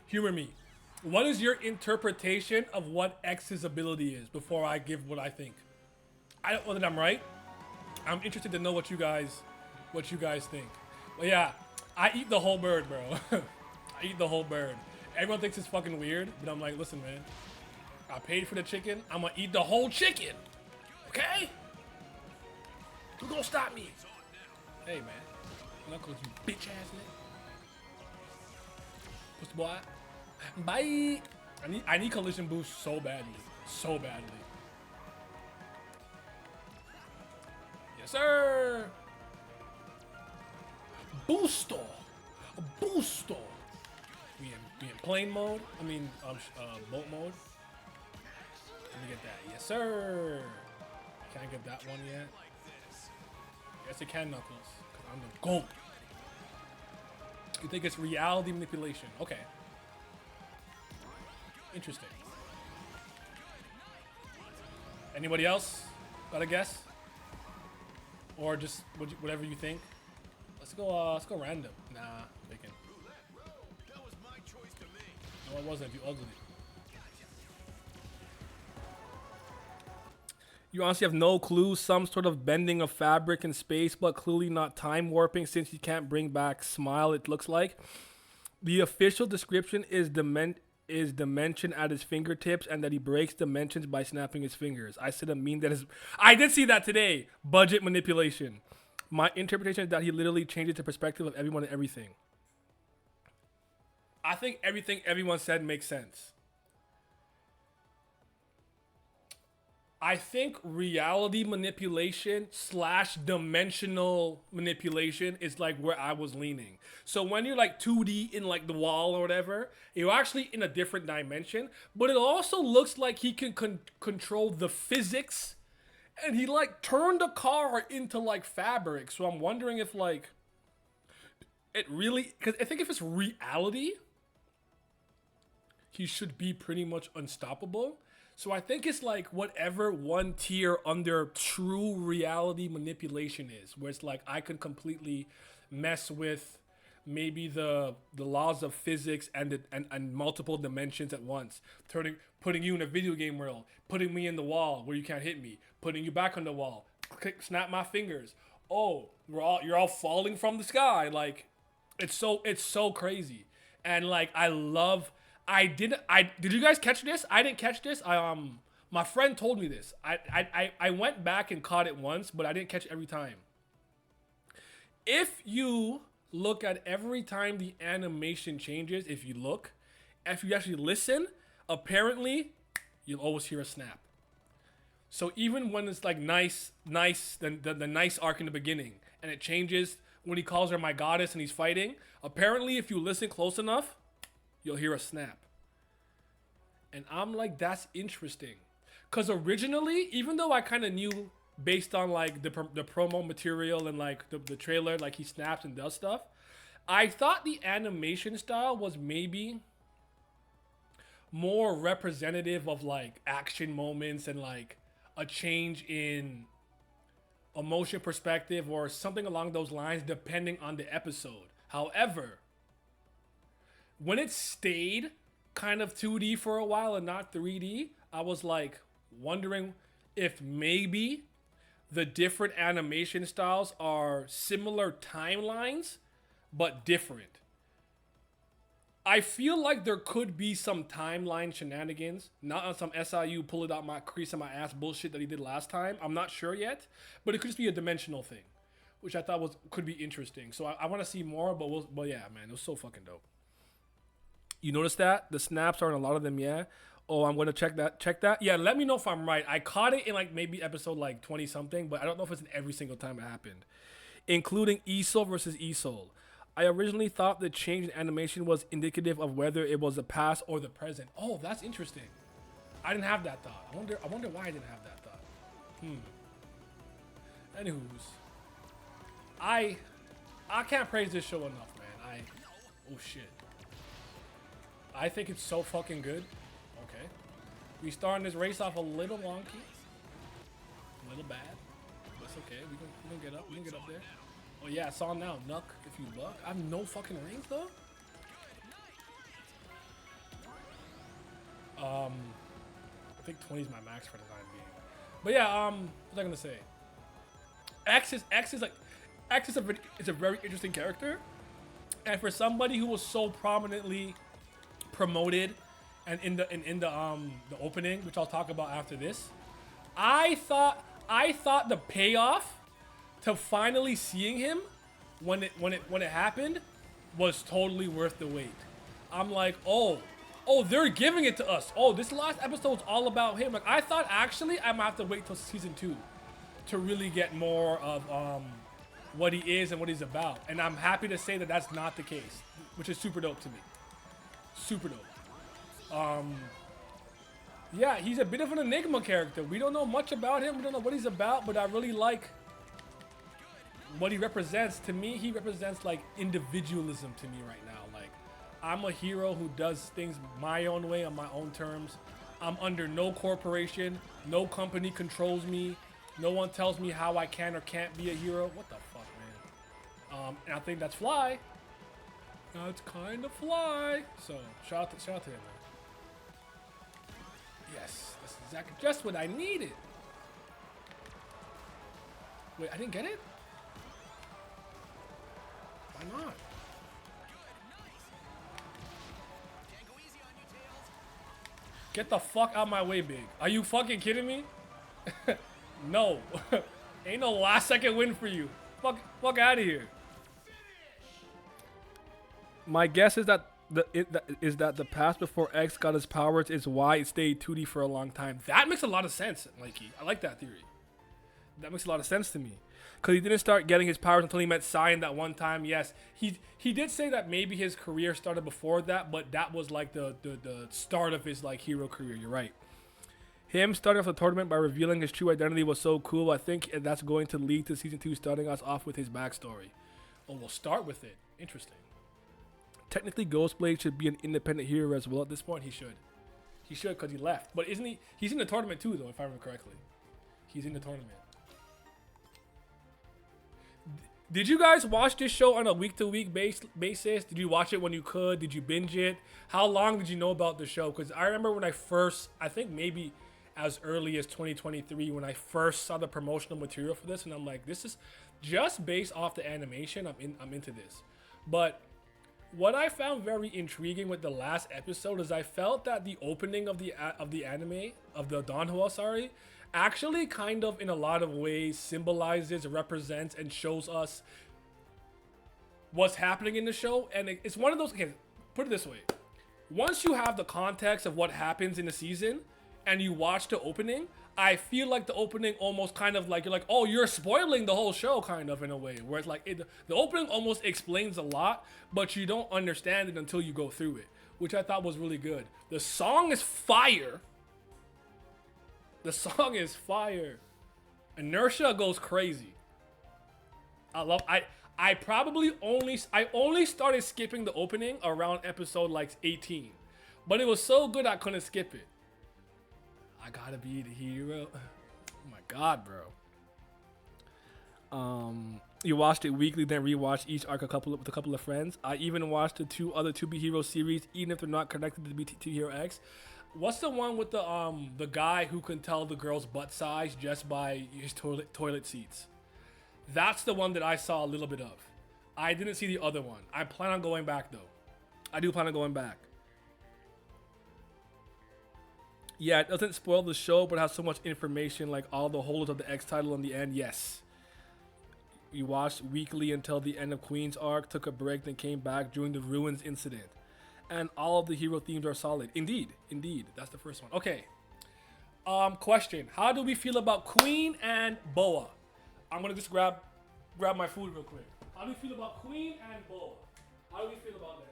Humor me. What is your interpretation of what X's ability is before I give what I think? I don't know that I'm right. I'm interested to know what you guys think. But yeah, I eat the whole bird, bro. I eat the whole bird. Everyone thinks it's fucking weird, but I'm like, listen, man. I paid for the chicken. I'm gonna eat the whole chicken. Okay? Who gonna stop me? Hey, man. Knuckles, you bitch ass nigga. Pussy boy. Bye. I need collision boost so badly. So badly. Yes, sir. Boosto. We in plane mode. I mean, boat mode. Let me get that. Yes, sir. Can't get that one yet. Yes, it can, Knuckles. Cause I'm the GOAT. You think it's reality manipulation? Okay. Interesting. Anybody else got a guess? Or just whatever you think? Let's go random. Nah, bacon. No, it wasn't. You ugly. You honestly have no clue. Some sort of bending of fabric in space, but clearly not time warping since you can't bring back Smile, it looks like. The official description is dimension at his fingertips and that he breaks dimensions by snapping his fingers. I said I did see that today. Budget manipulation. My interpretation is that he literally changes the perspective of everyone and everything. I think everything everyone said makes sense. I think reality manipulation slash dimensional manipulation is like where I was leaning. So when you're like 2D in like the wall or whatever, you're actually in a different dimension. But it also looks like he can control the physics, and he like turned the car into like fabric. So I'm wondering if like it really, because I think if it's reality, he should be pretty much unstoppable. So I think it's like whatever one tier under true reality manipulation is, where it's like I could completely mess with maybe the laws of physics and multiple dimensions at once, putting you in a video game world, putting me in the wall where you can't hit me, putting you back on the wall, snap my fingers. Oh, you're all falling from the sky. Like it's so crazy. And like did you guys catch this? I didn't catch this. My friend told me this. I went back and caught it once, but I didn't catch it every time. If you look at every time the animation changes, if you actually listen, apparently you'll always hear a snap. So even when it's like the nice arc in the beginning, and it changes when he calls her my goddess and he's fighting, apparently if you listen close enough, you'll hear a snap. And I'm like, that's interesting. Because originally, even though I kind of knew based on like the promo material and like the trailer, like he snaps and does stuff, I thought the animation style was maybe more representative of like action moments and like a change in emotion perspective or something along those lines, depending on the episode. However, when it stayed kind of 2D for a while and not 3D, I was like wondering if maybe the different animation styles are similar timelines but different. I feel like there could be some timeline shenanigans, not on some SIU pull it out my crease in my ass bullshit that he did last time. I'm not sure yet, but it could just be a dimensional thing, which I thought could be interesting. So I want to see more, but yeah, man, it was so fucking dope. You notice that the snaps are in a lot of them, yeah. Oh, I'm gonna check that. Yeah, let me know if I'm right. I caught it in like maybe episode like 20 something, but I don't know if it's in every single time it happened, including Esol versus Esol. I originally thought the change in animation was indicative of whether it was the past or the present. Oh, that's interesting. I didn't have that thought. I wonder why I didn't have that thought. Anywho's, I can't praise this show enough, man. Oh shit. I think it's so fucking good. Okay. We starting this race off a little wonky. A little bad. That's okay. We can get up. We can get up there. Oh yeah, I saw him now. Nuck if you buck. I have no fucking range though. I think 20 is my max for the time being. But yeah, what was I gonna say? X is a very interesting character. And for somebody who was so prominently promoted and in the opening, which I'll talk about after this, I thought the payoff to finally seeing him when it happened was totally worth the wait. I'm like, oh, they're giving it to us. Oh, this last episode's all about him. Like I thought actually I'm gonna have to wait till season 2 to really get more of what he is and what he's about. And I'm happy to say that that's not the case, which is super dope to me. Super dope. Yeah, he's a bit of an enigma character. We don't know much about him. We don't know what he's about, but I really like what he represents. To me, he represents like individualism to me right now. Like, I'm a hero who does things my own way on my own terms. I'm under no corporation. No company controls me. No one tells me how I can or can't be a hero. What the fuck, man? And I think that's fly. That's kind of fly. So shout out to him, man. Yes, that's exactly just what I needed. Wait, I didn't get it? Why not? Get the fuck out of my way, Big. Are you fucking kidding me? No. Ain't no last second win for you. Fuck out of here. My guess is that is that the past before X got his powers is why it stayed 2D for a long time. That makes a lot of sense, Mikey. I like that theory. That makes a lot of sense to me. Because he didn't start getting his powers until he met Cyan that one time. Yes, he did say that maybe his career started before that, but that was like the start of his like hero career. You're right. Him starting off the tournament by revealing his true identity was so cool. I think that's going to lead to season 2 starting us off with his backstory. Oh, we'll start with it. Interesting. Technically, Ghostblade should be an independent hero as well at this point. He should. He should because he left. But isn't he? He's in the tournament too, though, if I remember correctly. He's in the tournament. Did you guys watch this show on a week-to-week basis? Did you watch it when you could? Did you binge it? How long did you know about the show? Because I remember when I think maybe as early as 2023, when I first saw the promotional material for this, and I'm like, this is just based off the animation. I'm into this. But what I found very intriguing with the last episode is I felt that the opening of the anime of the Danhua, actually kind of in a lot of ways symbolizes, represents, and shows us what's happening in the show. And it's one of those, okay, put it this way. Once you have the context of what happens in the season and you watch the opening, I feel like the opening almost kind of like, you're like, oh, you're spoiling the whole show kind of in a way. Where it's like, the opening almost explains a lot, but you don't understand it until you go through it, which I thought was really good. The song is fire. The song is fire. Inertia goes crazy. I only started skipping the opening around episode like 18. But it was so good I couldn't skip it. I gotta be the hero. Oh my god, bro. You watched it weekly, then rewatched each arc with a couple of friends. I even watched the 2 other 2B Hero series, even if they're not connected to BT Hero X. What's the one with the guy who can tell the girl's butt size just by his toilet seats? That's the one that I saw a little bit of. I didn't see the other one. I plan on going back though. I do plan on going back. Yeah, it doesn't spoil the show, but has so much information, like all the holders of the X title in the end. Yes. You watched weekly until the end of Queen's arc, took a break, then came back during the Ruins incident. And all of the hero themes are solid. Indeed. That's the first one. Okay. Question. How do we feel about Queen and Boa? I'm gonna just grab my food real quick. How do we feel about Queen and Boa? How do we feel about that?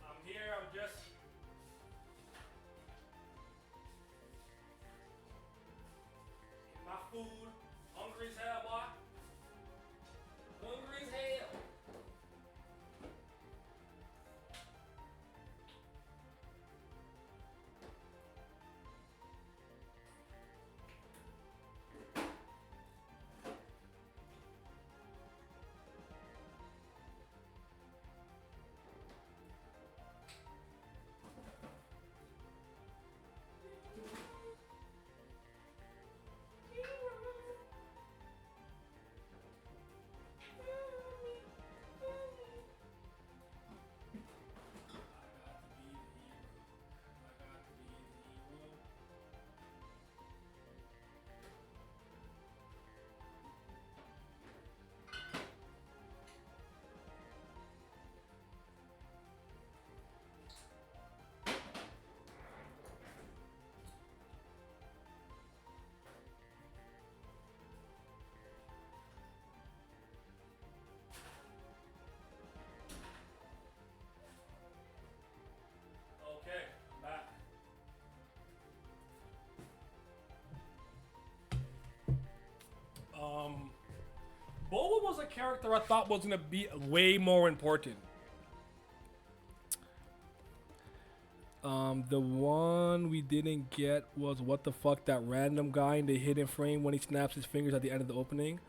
I'm here, I'm just my food. Hungry as hell, boy. Hungry as hell. Okay, I'm back. Boba was a character I thought was gonna be way more important. The one we didn't get was what the fuck, that random guy in the hidden frame when he snaps his fingers at the end of the opening.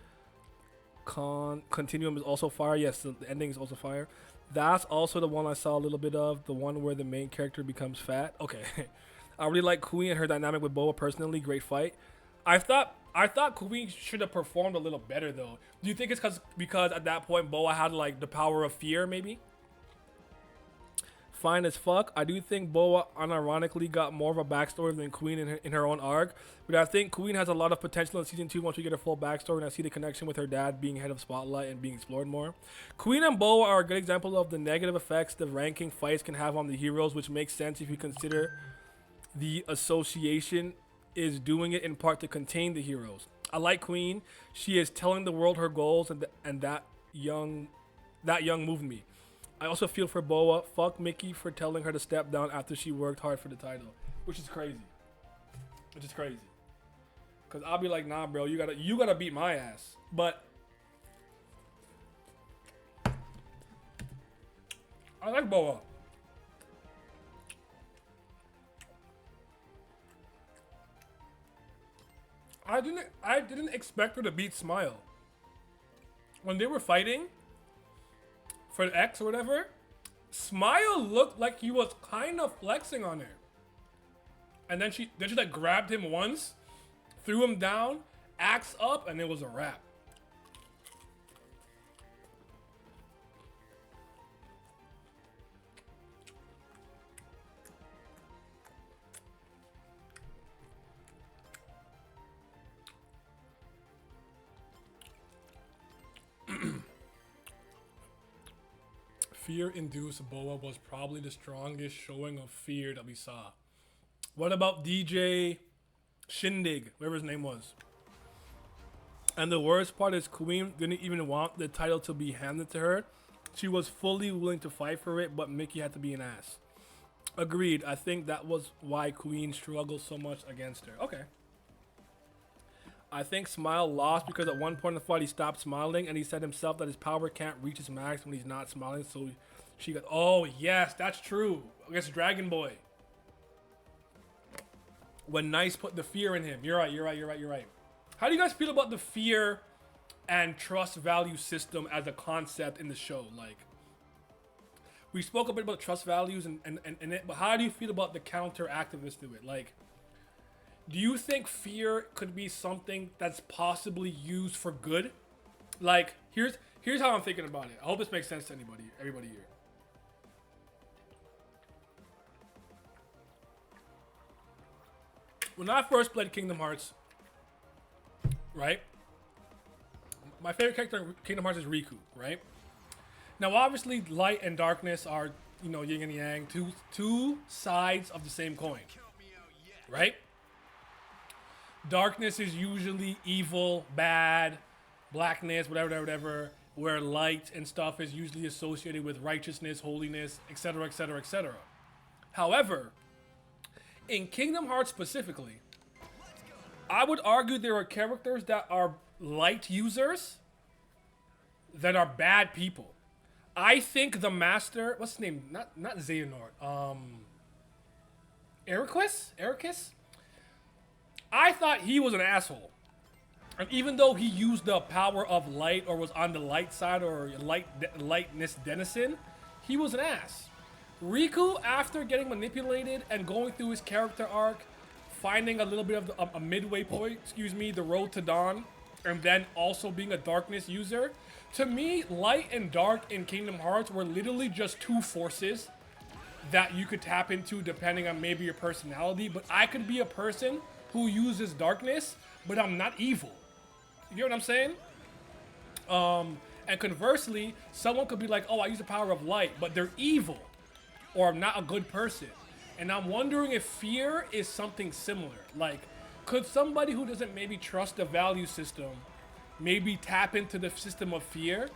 Continuum is also fire. Yes, the ending is also fire. That's also the one I saw a little bit of. The one where the main character becomes fat. Okay. I really like Kui and her dynamic with Boa personally. Great fight. I thought Kui should have performed a little better though. Do you think it's because at that point Boa had like the power of fear maybe? fine as fuck. I do think Boa unironically got more of a backstory than Queen in her own arc, but I think Queen has a lot of potential in season 2 once we get her full backstory and I see the connection with her dad being head of Spotlight and being explored more. Queen and Boa are a good example of the negative effects the ranking fights can have on the heroes, which makes sense if you consider the association is doing it in part to contain the heroes. I like Queen. She is telling the world her goals, and that young moved me. I also feel for Boa. Fuck Mickey for telling her to step down after she worked hard for the title, which is crazy. Cause I'll be like, nah, bro, you gotta beat my ass. But I like Boa. I didn't expect her to beat Smile. When they were fighting for the X or whatever, Smile looked like he was kind of flexing on her. And then she like grabbed him once, threw him down, axe up, and it was a wrap. Fear-induced Boa was probably the strongest showing of fear that we saw. What about DJ Shindig, whatever his name was? And the worst part is Queen didn't even want the title to be handed to her. She was fully willing to fight for it, but Mickey had to be an ass. Agreed. I think that was why Queen struggled so much against her. Okay. I think Smile lost because at one point in the fight he stopped smiling and he said himself that his power can't reach his max when he's not smiling. So she got, oh yes, that's true. Against Dragon Boy. When Nice put the fear in him. You're right. How do you guys feel about the fear and trust value system as a concept in the show? Like, we spoke a bit about trust values and it, but how do you feel about the counter activist to it? Like, do you think fear could be something that's possibly used for good? Like, here's how I'm thinking about it. I hope this makes sense to everybody here. When I first played Kingdom Hearts, right? My favorite character in Kingdom Hearts is Riku, right? Now, obviously, light and darkness are, you know, yin and yang, two sides of the same coin, right? Darkness is usually evil, bad, blackness, whatever, where light and stuff is usually associated with righteousness, holiness, etc. However, in Kingdom Hearts specifically, I would argue there are characters that are light users that are bad people. I think the master, what's his name? Not Xehanort. Ericus? I thought he was an asshole. And even though he used the power of light or was on the light side or lightness denizen, he was an ass. Riku, after getting manipulated and going through his character arc, finding a little bit of a midway point, the road to dawn, and then also being a darkness user, to me, light and dark in Kingdom Hearts were literally just two forces that you could tap into depending on maybe your personality, but I could be a person who uses darkness, but I'm not evil. You get what I'm saying? And conversely, someone could be like, oh, I use the power of light, but they're evil, or I'm not a good person. And I'm wondering if fear is something similar. Like, could somebody who doesn't maybe trust the value system maybe tap into the system of fear,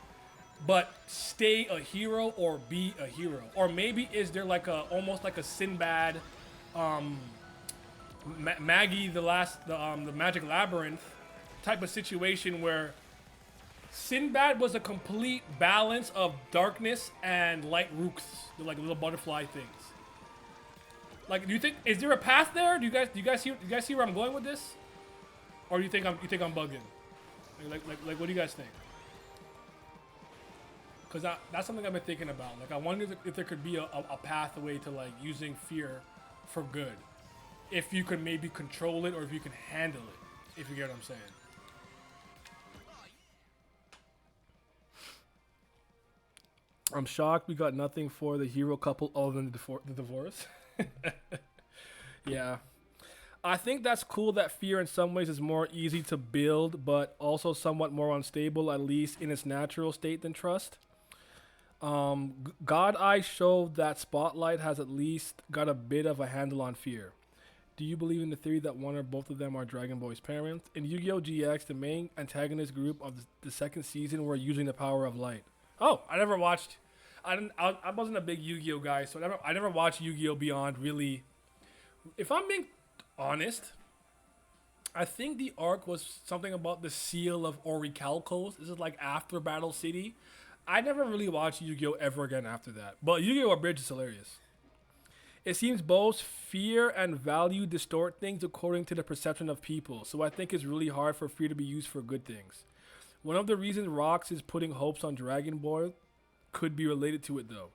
but stay a hero or be a hero? Or maybe is there like almost like a Sinbad, Maggie the Magic Labyrinth type of situation where Sinbad was a complete balance of darkness and light rooks, like little butterfly things. Like, do you think, is there a path there? Do you guys see where I'm going with this, or do you think I'm bugging? Like what do you guys think? Because that's something I've been thinking about. Like, I wonder if there could be a pathway to like using fear for good, if you could maybe control it or if you can handle it. If you get what I'm saying. I'm shocked we got nothing for the hero couple other than the divorce. Yeah. I think that's cool that fear in some ways is more easy to build, but also somewhat more unstable, at least in its natural state, than trust. God Eye showed that Spotlight has at least got a bit of a handle on fear. Do you believe in the theory that one or both of them are Dragon Boy's parents? In Yu-Gi-Oh! GX, the main antagonist group of the second season were using the power of light. Oh, I never watched. I didn't. I wasn't a big Yu-Gi-Oh guy, so I never watched Yu-Gi-Oh Beyond. Really, if I'm being honest, I think the arc was something about the seal of Orichalcos. This is like after Battle City. I never really watched Yu-Gi-Oh ever again after that. But Yu-Gi-Oh! Bridge is hilarious. It seems both fear and value distort things according to the perception of people, so I think it's really hard for fear to be used for good things. One of the reasons Rox is putting hopes on Dragon Ball could be related to it though.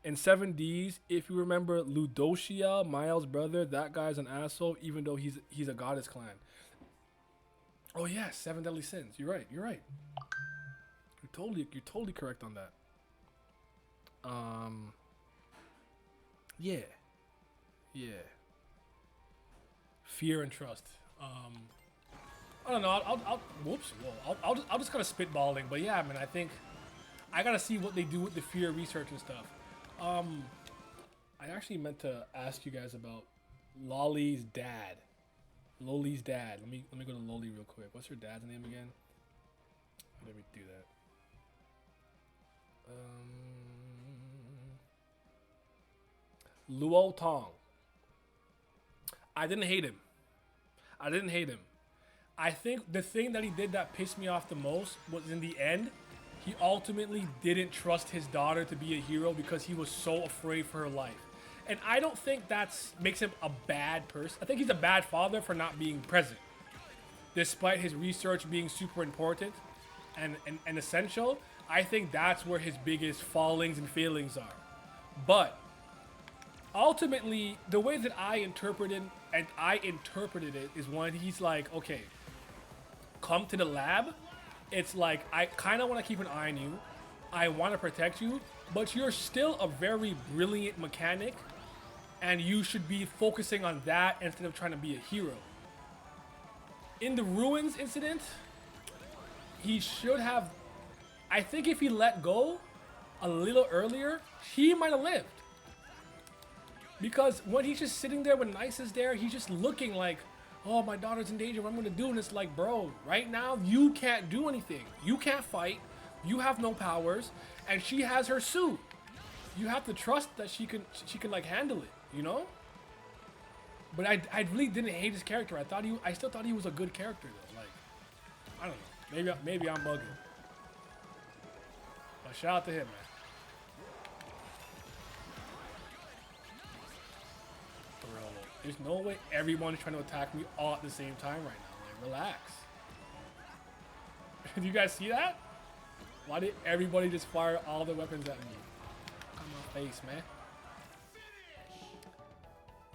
In 7Ds, if you remember Ludoshia, Miles' brother, that guy's an asshole even though he's a goddess clan. Oh yeah, Seven Deadly Sins. You're right. You're totally correct on that. Yeah. Fear and trust. I don't know. I'll just kind of spitballing, but yeah, man. I think I gotta see what they do with the fear research and stuff. I actually meant to ask you guys about Loli's dad. Loli's dad. Let me go to Loli real quick. What's her dad's name again? Let me do that. Luo Tong. I didn't hate him. I think the thing that he did that pissed me off the most was in the end, he ultimately didn't trust his daughter to be a hero because he was so afraid for her life. And I don't think that makes him a bad person. I think he's a bad father for not being present. Despite his research being super important and essential, I think that's where his biggest fallings and failings are. But ultimately, the way that I interpreted it is when he's like, okay, come to the lab. It's like, I kind of want to keep an eye on you. I want to protect you, but you're still a very brilliant mechanic, and you should be focusing on that instead of trying to be a hero. In the Ruins incident, he should have, I think if he let go a little earlier, he might have lived. Because when he's just sitting there when Nice is there, he's just looking like, oh, my daughter's in danger, what I'm gonna do? And it's like, bro, right now, you can't do anything. You can't fight, you have no powers, and she has her suit. You have to trust that she can like handle it, you know? But I really didn't hate his character. I still thought he was a good character though. Like, I don't know. Maybe I'm bugging. But shout out to him, man. Bro, there's no way everyone's trying to attack me all at the same time right now. Like, relax. Do you guys see that? Why did everybody just fire all the weapons at me? On my face, man.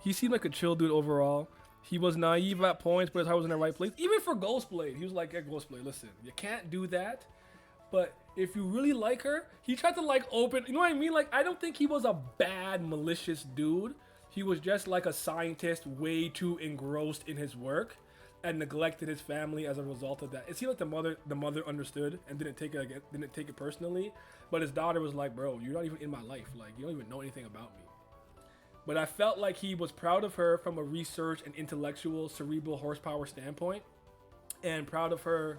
He seemed like a chill dude overall. He was naive at points, but his heart was in the right place. Even for Ghostblade, he was like, yeah, Ghostblade, listen, you can't do that. But if you really like her, he tried to like open, you know what I mean? Like, I don't think he was a bad, malicious dude. He was just like a scientist way too engrossed in his work and neglected his family as a result of that. It seemed like the mother understood and didn't take it personally. But his daughter was like, bro, you're not even in my life. Like, you don't even know anything about me. But I felt like he was proud of her from a research and intellectual, cerebral horsepower standpoint, and proud of her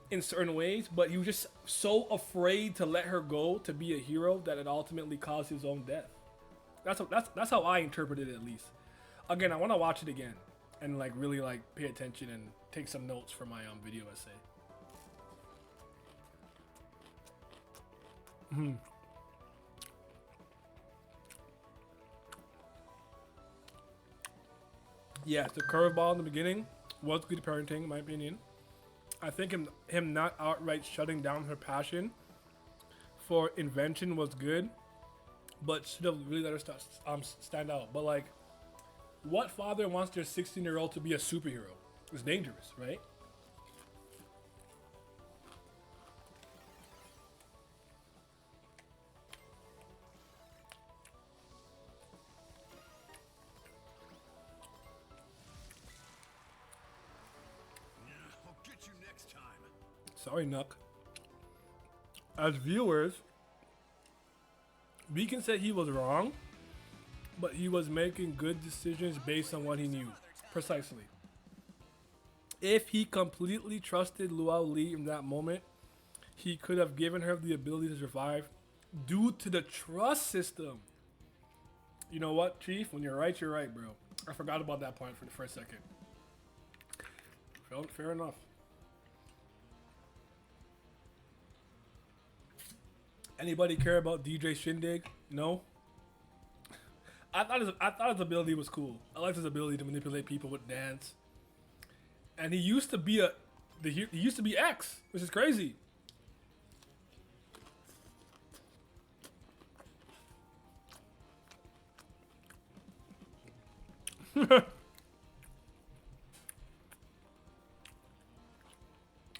in certain ways. But he was just so afraid to let her go to be a hero that it ultimately caused his own death. That's how I interpreted it, at least. Again, I want to watch it again and like really like pay attention and take some notes for my video essay. Yes, the curveball in the beginning was good parenting, in my opinion. I think him not outright shutting down her passion for invention was good, but should have really let her stand out. But like, what father wants their 16-year-old to be a superhero? It's dangerous, right? Sorry, Nuck. As viewers, we can say he was wrong, but he was making good decisions based on what he knew. Precisely. If he completely trusted Luau Lee in that moment, he could have given her the ability to survive due to the trust system. You know what, Chief? When you're right, bro. I forgot about that point for a second. Fair enough. Anybody care about DJ Shindig? No. I thought his ability was cool. I liked his ability to manipulate people with dance. And he used to be he used to be X, which is crazy.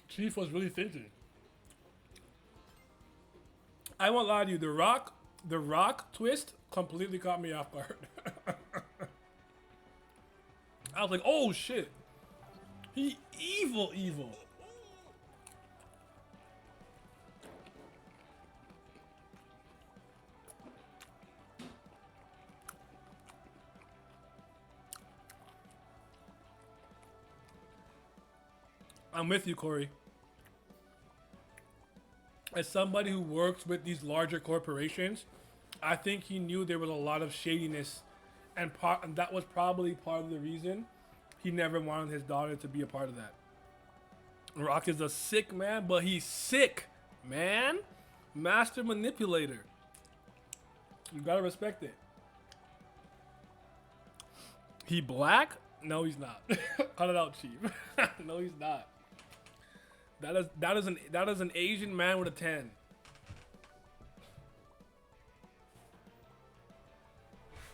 Chief was really thinking. I won't lie to you, the rock twist completely caught me off guard. I was like, oh shit. He evil. I'm with you, Corey. As somebody who works with these larger corporations, I think he knew there was a lot of shadiness, and that was probably part of the reason he never wanted his daughter to be a part of that. Rock is a sick man, but he's sick, man. Master manipulator. You gotta respect it. He black? No, he's not. Cut it out, Chief. No, he's not. That is an Asian man with a 10.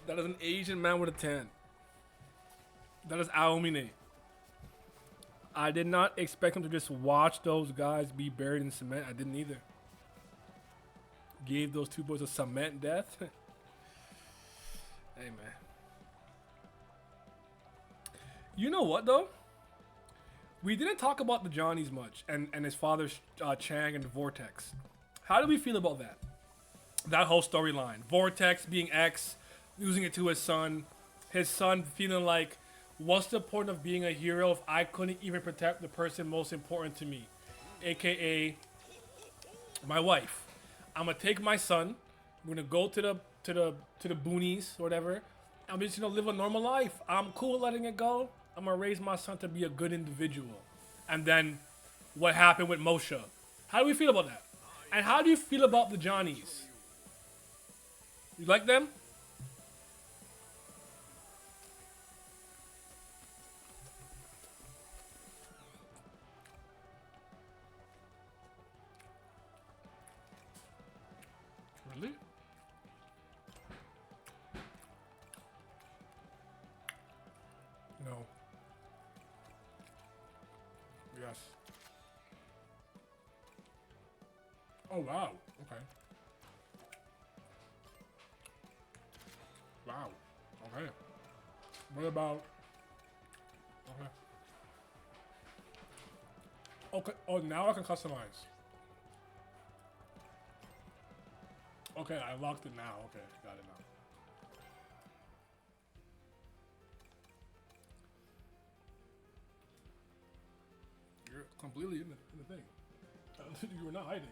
That is an Asian man with a 10. That is Aomine. I did not expect him to just watch those guys be buried in cement. I didn't either. Gave those two boys a cement death. Hey, man. You know what, though? We didn't talk about the Johnnies much and his father, Chang, and Vortex. How do we feel about that? That whole storyline. Vortex being X, losing it to his son feeling like, what's the point of being a hero if I couldn't even protect the person most important to me? AKA my wife. I'm gonna take my son, I'm gonna go to the boonies or whatever. I'm just gonna live a normal life. I'm cool letting it go. I'm gonna raise my son to be a good individual. And then what happened with Moshe? How do we feel about that? And how do you feel about the Johnnies? You like them? Really? No. Yes. Oh, wow. Okay. Wow. Okay. What about... Okay. Okay. Oh, now I can customize. Okay, I locked it now. Okay, got it now. You're completely in the thing. You were not hiding.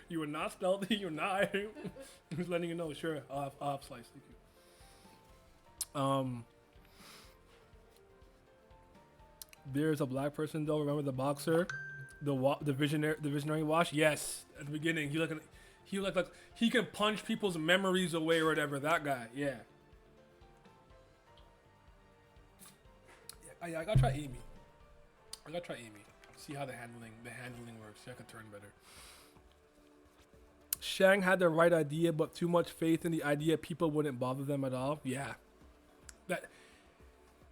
You were not stealthy. You were not hiding. Just letting you know. Sure, I'll have slice. Thank you. There's a black person though. Remember the boxer, the visionary wash. Yes, at the beginning he like he can punch people's memories away or whatever. That guy. Yeah. I gotta try Amy. See how the handling works. See, I can turn better. Shang had the right idea, but too much faith in the idea people wouldn't bother them at all. Yeah. That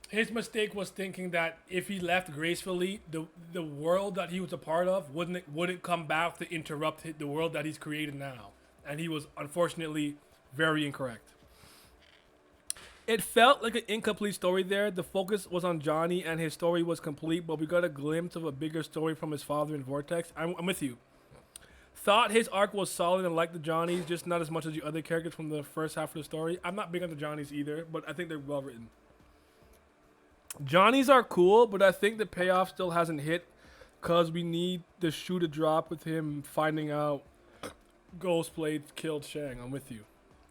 his mistake was thinking that if he left gracefully, the world that he was a part of wouldn't come back to interrupt the world that he's created now. And he was unfortunately very incorrect. It felt like an incomplete story there. The focus was on Johnny and his story was complete, but we got a glimpse of a bigger story from his father in Vortex. I'm with you. Thought his arc was solid and liked the Johnnies, just not as much as the other characters from the first half of the story. I'm not big on the Johnnies either, but I think they're well written. Johnnies are cool, but I think the payoff still hasn't hit because we need the shoe to drop with him finding out Ghostblade killed Shang. I'm with you.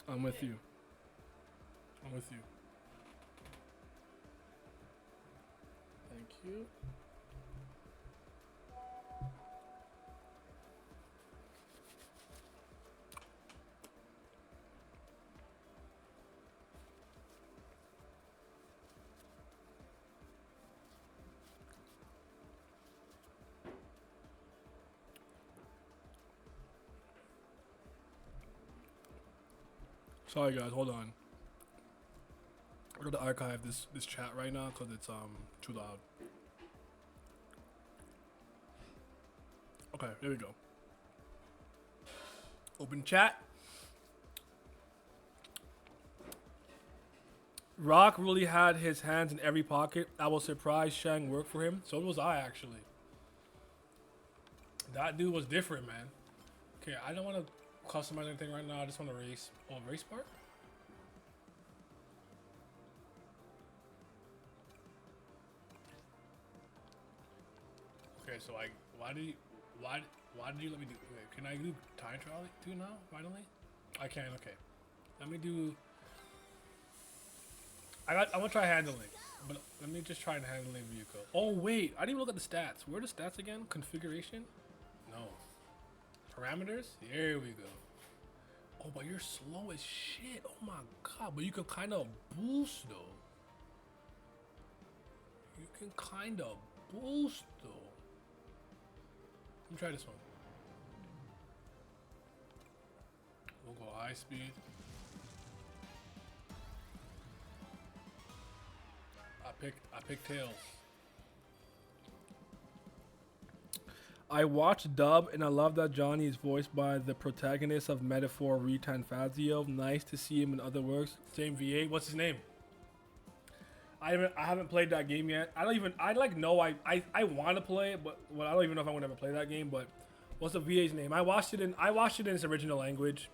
I'm with you. I'm with you. Thank you. Sorry guys, hold on. I got to archive this chat right now because it's too loud. Okay, here we go. Open chat. Rock really had his hands in every pocket. I was surprised Shang worked for him. So was I actually. That dude was different, man. Okay, I don't want to customize anything right now. I just want to race. Oh, race part? Okay, so why did you let me do? Wait, can I do time trial too now? Finally, I can. Okay, let me do. I want to try handling, but let me just try handling vehicle. Oh wait, I didn't even look at the stats. Where are the stats again? Configuration? No. Parameters? There we go. Oh, but you're slow as shit. Oh my god, but you can kind of boost though. You can kind of boost though. Let me try this one. We'll go high speed. I pick tails. I watched dub and I love that Johnny is voiced by the protagonist of Metaphor Retan Fazio. Nice to see him in other works. Same VA. What's his name? I haven't played that game yet. I want to play it, but I don't even know if I want to ever play that game. But what's the VA's name? I watched it in its original language.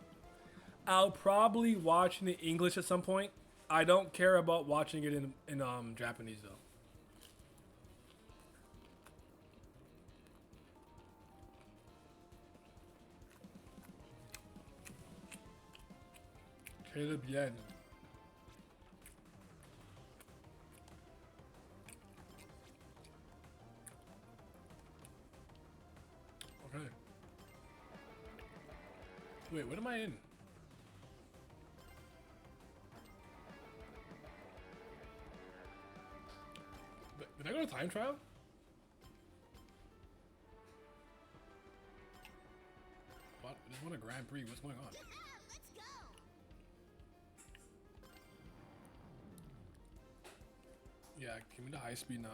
I'll probably watch it in English at some point. I don't care about watching it in Japanese though. Caleb Yen. Okay. Wait, what am I in? Did I go to time trial? What? I just won a Grand Prix. What's going on? Yeah, give me the high speed now.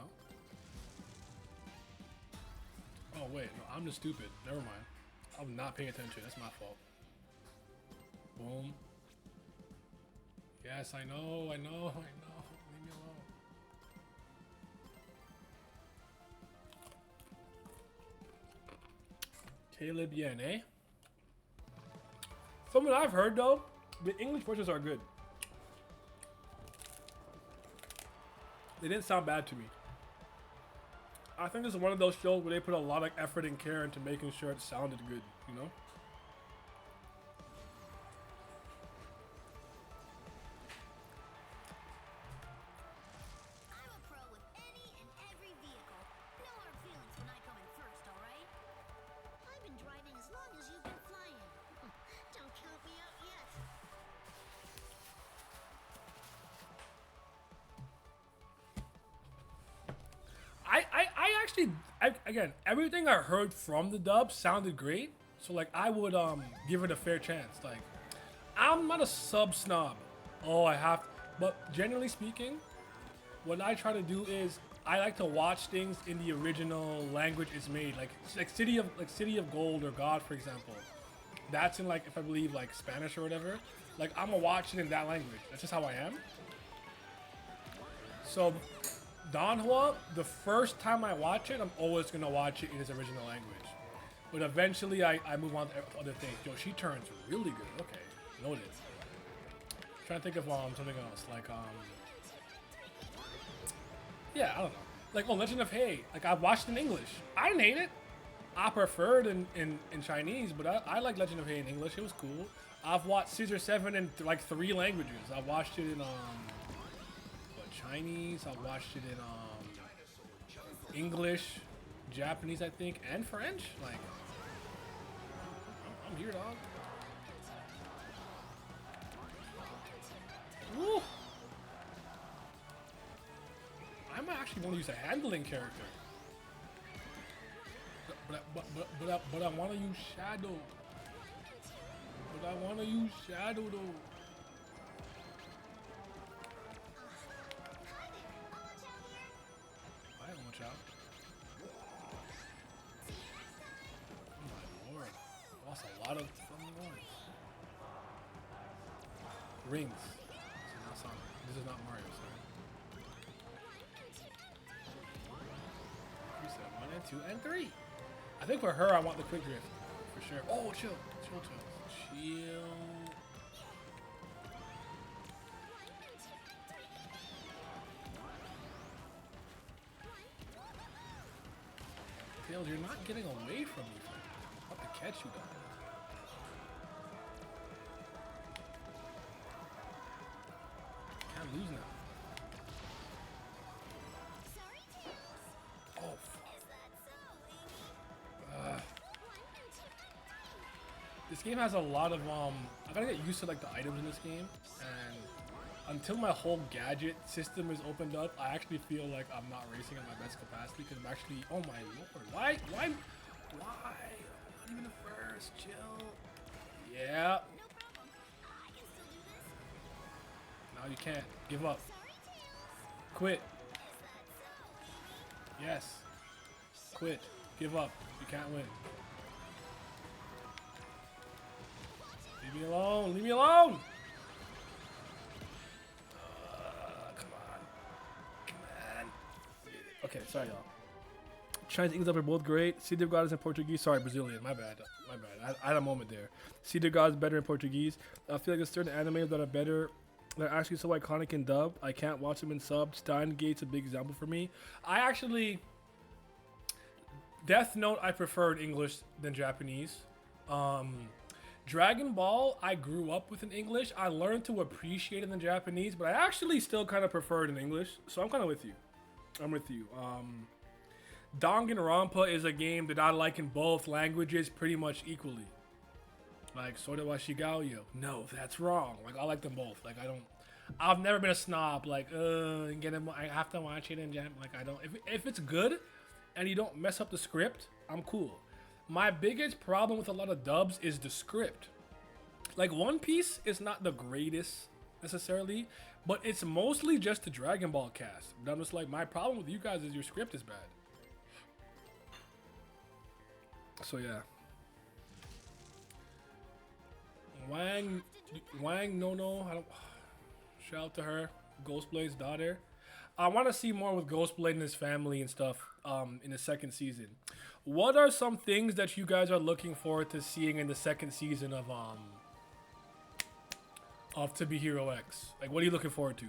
Oh wait, no, I'm just stupid. Never mind. I'm not paying attention. That's my fault. Boom. Yes, I know. Leave me alone. Caleb Yen, eh? From what I've heard though, the English voices are good. They didn't sound bad to me. I think this is one of those shows where they put a lot of effort and care into making sure it sounded good, you know? I'm a pro with any and every vehicle. No hard feelings when I come in first, alright? I've been driving as long as you've been flying. Don't count me out yet. Again, everything I heard from the dub sounded great. So like I would give it a fair chance. Like I'm not a sub snob. Oh, I have, but generally speaking, what I try to do is I like to watch things in the original language it's made. Like City of Gold or God, for example. That's in like if I believe like Spanish or whatever. Like I'm gonna watch it in that language. That's just how I am. So, Danhua, the first time I watch it, I'm always gonna watch it in its original language. But eventually, I move on to other things. Yo, she turns really good. Okay, noted. Trying to think of something else like yeah, I don't know. Like Legend of Hay. Like I watched it in English. I didn't hate it. I preferred in Chinese, but I like Legend of Hay in English. It was cool. I've watched Caesar 7 in like 3 languages. I watched it in what, Chinese. I watched it in English, Japanese, I think, and French. Like I'm here, dog. Woo. I might actually want to use a handling character. But I want to use Shadow. But I want to use Shadow though. I don't watch out. Oh my lord. Lost a lot of fucking ones. Rings. This is not Sonic. This is not Mario, sorry. You said 1 and 2 and 3. I think for her, I want the quick drift. For sure. Oh, chill. Chill, chill. Chill. Tails, you're not getting away from me. I'm about to catch you, dog. Can't lose now. Sorry, Tails. Oh, fuck. Is that so, Amy? This game has a lot of I gotta get used to like the items in this game, and until my whole gadget system is opened up, I actually feel like I'm not racing at my best capacity because I'm actually, oh my lord, why, I'm not even the first, chill. Yeah. No problem. I can still do this. No, you can't. Give up. Sorry, Tails. Quit. Is that so, Amy? Yes. Quit. Give up. You can't win. Leave me alone. Leave me alone. Come on. Come on. Okay, sorry, y'all. Chinese and English are both great. City of God is in Portuguese. Sorry, Brazilian. My bad. My bad. I had a moment there. City of God is better in Portuguese. I feel like there's certain animes that are better. They're actually so iconic in dub. I can't watch them in sub. Stein Gate's a big example for me. I actually... Death Note I preferred English than Japanese. Dragon Ball I grew up with in English. I learned to appreciate it in Japanese, but I actually still kind of prefer it in English. So I'm kind of with you. I'm with you. Danganronpa is a game that I like in both languages pretty much equally. Like Sword wa Shigaoyo. No, that's wrong. Like I like them both. Like I've never been a snob. Like I have to watch it in Japan. Like I don't. If it's good, and you don't mess up the script, I'm cool. My biggest problem with a lot of dubs is the script. Like One Piece is not the greatest necessarily, but it's mostly just the Dragon Ball cast. But I'm just like, my problem with you guys is your script is bad. So yeah. Wang no, I don't. Shout out to her, Ghostblade's daughter. I want to see more with Ghostblade and his family and stuff in the second season. What are some things that you guys are looking forward to seeing in the second season of To Be Hero X? Like, what are you looking forward to?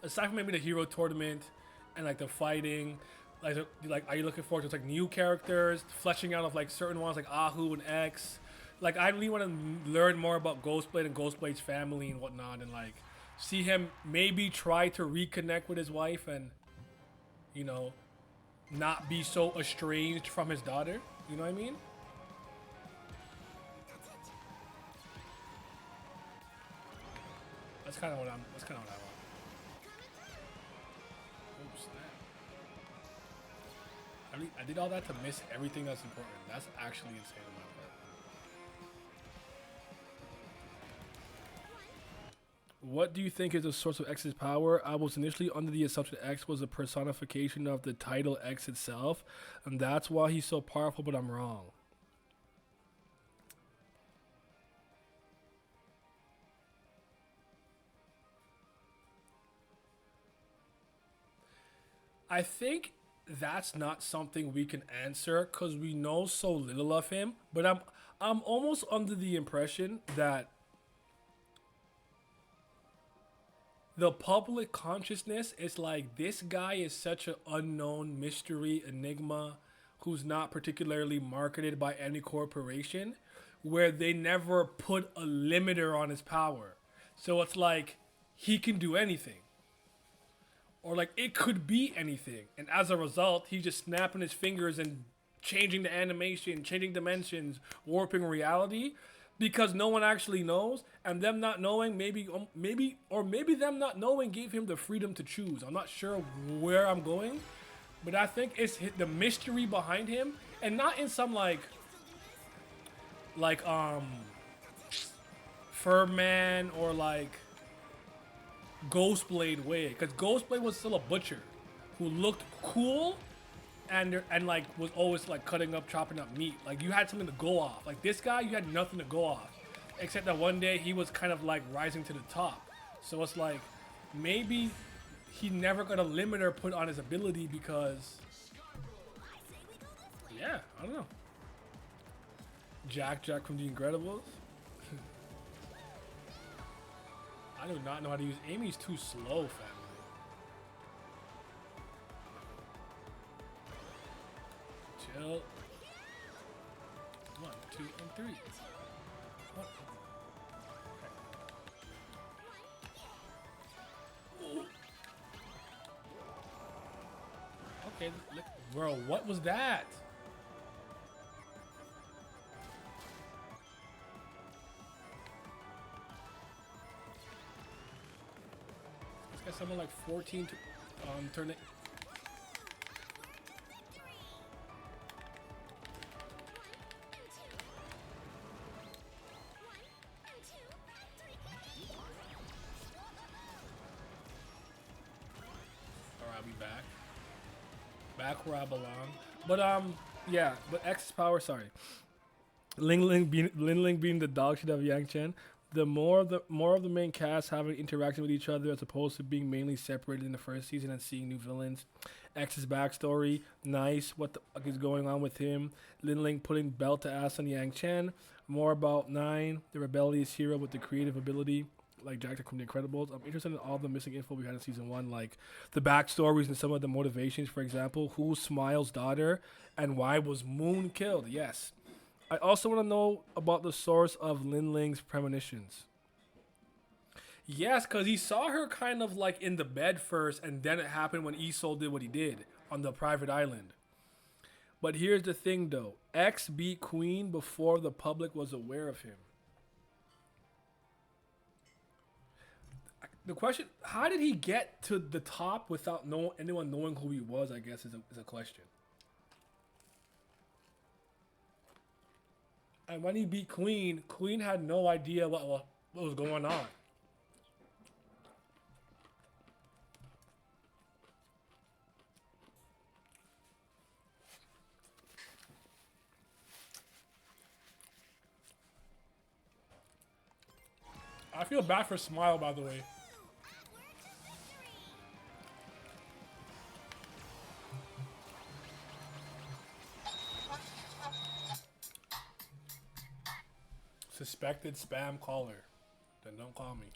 Aside from maybe the hero tournament and like the fighting, like are you looking forward to like new characters, fleshing out of like certain ones like Ahu and X? Like, I really want to learn more about Ghostblade and Ghostblade's family and whatnot, and like see him maybe try to reconnect with his wife and, you know, not be so estranged from his daughter. You know what I mean? That's kind of what I want. Oh snap! I did all that to miss everything that's important. That's actually insane on my part. What do you think is the source of X's power? I was initially under the assumption X was a personification of the title X itself, and that's why he's so powerful, but I'm wrong. I think that's not something we can answer because we know so little of him. But I'm almost under the impression that the public consciousness is like this guy is such an unknown mystery enigma who's not particularly marketed by any corporation where they never put a limiter on his power. So it's like he can do anything. Or like it could be anything. And as a result, he's just snapping his fingers and changing the animation, changing dimensions, warping reality because no one actually knows, and them not knowing maybe them not knowing gave him the freedom to choose. I'm not sure where I'm going, but I think it's the mystery behind him, and not in some like Furman or like Ghostblade way, because Ghostblade was still a butcher who looked cool and like was always like cutting up, chopping up meat. Like you had something to go off. Like this guy, you had nothing to go off, except that one day he was kind of like rising to the top. So it's like maybe he never got a limiter put on his ability because, yeah, I don't know. Jack from The Incredibles. I do not know how to use. Amy's too slow, family. 1, 2, and 3. What? Okay, look, bro, what was that? This guy's something like 14 to turn it. Back where I belong. But yeah, but X's power, sorry. Ling Ling being the dog shit of Yang Chen. The more of the main cast having interaction with each other as opposed to being mainly separated in the first season and seeing new villains. X's backstory, nice. What the fuck is going on with him? Lin Ling putting belt to ass on Yang Chen. More about 9, the rebellious hero with the creative ability, like Jack from The Incredibles. I'm interested in all the missing info we had in season 1, like the backstories and some of the motivations. For example, who's Smile's daughter and why was Moon killed? Yes. I also want to know about the source of Lin Ling's premonitions. Yes, because he saw her kind of like in the bed first, and then it happened when Isol did what he did on the private island. But here's the thing though. X beat Queen before the public was aware of him. The question, how did he get to the top without anyone knowing who he was, I guess, is a question. And when he beat Queen, Queen had no idea what was going on. I feel bad for Smile, by the way. Suspected spam caller. Then don't call me.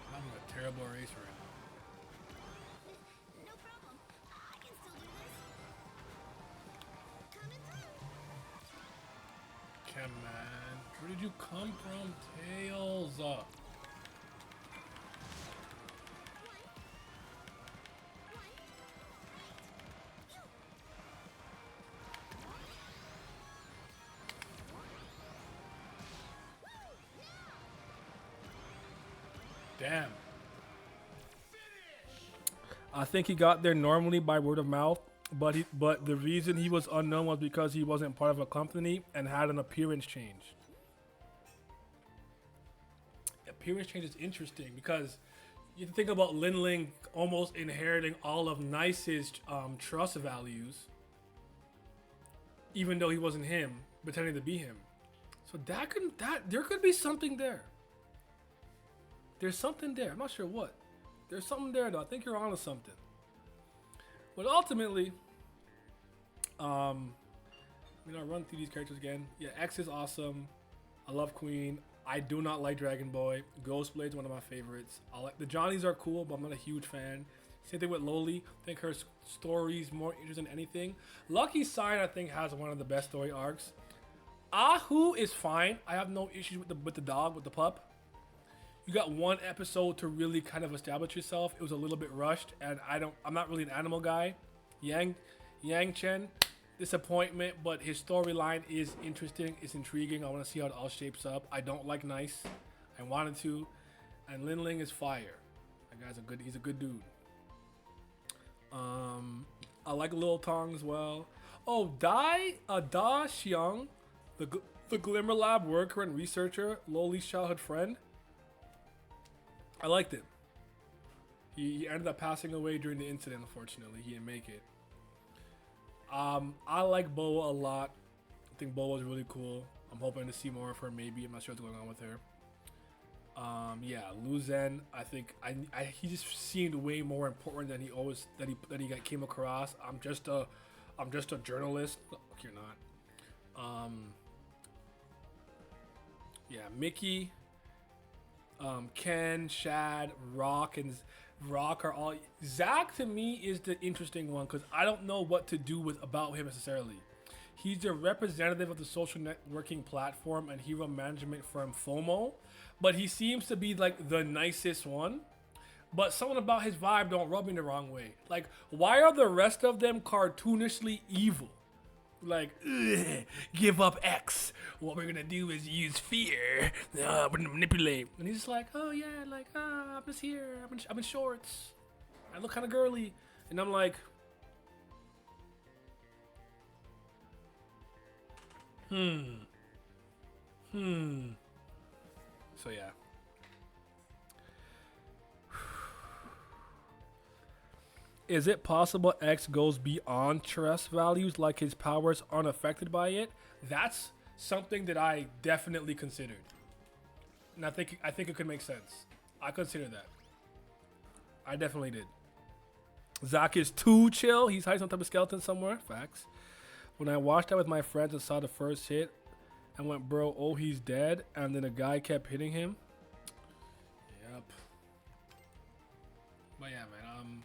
I'm having a terrible race right now. No problem. I can still do this. Coming through. Come on. Where did you come from, Tails? Damn. I think he got there normally by word of mouth, but the reason he was unknown was because he wasn't part of a company and had an appearance change. Appearance change is interesting because you think about Lin Ling almost inheriting all of Nice's trust values. even though he wasn't him, pretending to be him. So there could be something there. There's something there. I'm not sure what. There's something there though. I think you're onto something. But ultimately, I mean, I'll run through these characters again. Yeah, X is awesome. I love Queen. I do not like Dragon Boy. Ghostblade's one of my favorites. I like the Johnnies are cool, but I'm not a huge fan. Same thing with Loli. I think her story's more interesting than anything. Lucky Sign, I think, has one of the best story arcs. Ahu is fine. I have no issues with the dog, with the pup. You got one episode to really kind of establish yourself. It was a little bit rushed, and I'm not really an animal guy. Yang Chen, disappointment, but his storyline is interesting. It's intriguing. I want to see how it all shapes up. I don't like Nice. I wanted to, and Lin Ling is fire. That guy's he's a good dude. I like Lil Tong as well. Oh, Da Xiang, the Glimmer Lab worker and researcher, Loli's childhood friend. I liked him. He ended up passing away during the incident, unfortunately. He didn't make it. I like Boa a lot. I think Boa is really cool. I'm hoping to see more of her, maybe. I'm not sure what's going on with her. Yeah, Lu Zhen, I think he just seemed way more important than he came across. I'm just a journalist. Look, you're not. Yeah, Mickey, Ken, Shad, Rock are all. Zach to me is the interesting one because I don't know what to do about him necessarily. He's the representative of the social networking platform and hero management firm FOMO, but he seems to be like the nicest one. But something about his vibe don't rub me the wrong way. Like, why are the rest of them cartoonishly evil? Like, give up X. What we're gonna do is use fear. We're gonna manipulate. And he's just like, oh yeah, like, I'm just here. I'm in shorts. I look kind of girly. And I'm like, So yeah. Is it possible X goes beyond stress values, like his powers aren't affected by it? That's something that I definitely considered. And I think it could make sense. I consider that. I definitely did. Zach is too chill. He's hiding some type of skeleton somewhere. Facts. When I watched that with my friends and saw the first hit and went, bro, oh, he's dead. And then a guy kept hitting him. Yep. But yeah, man,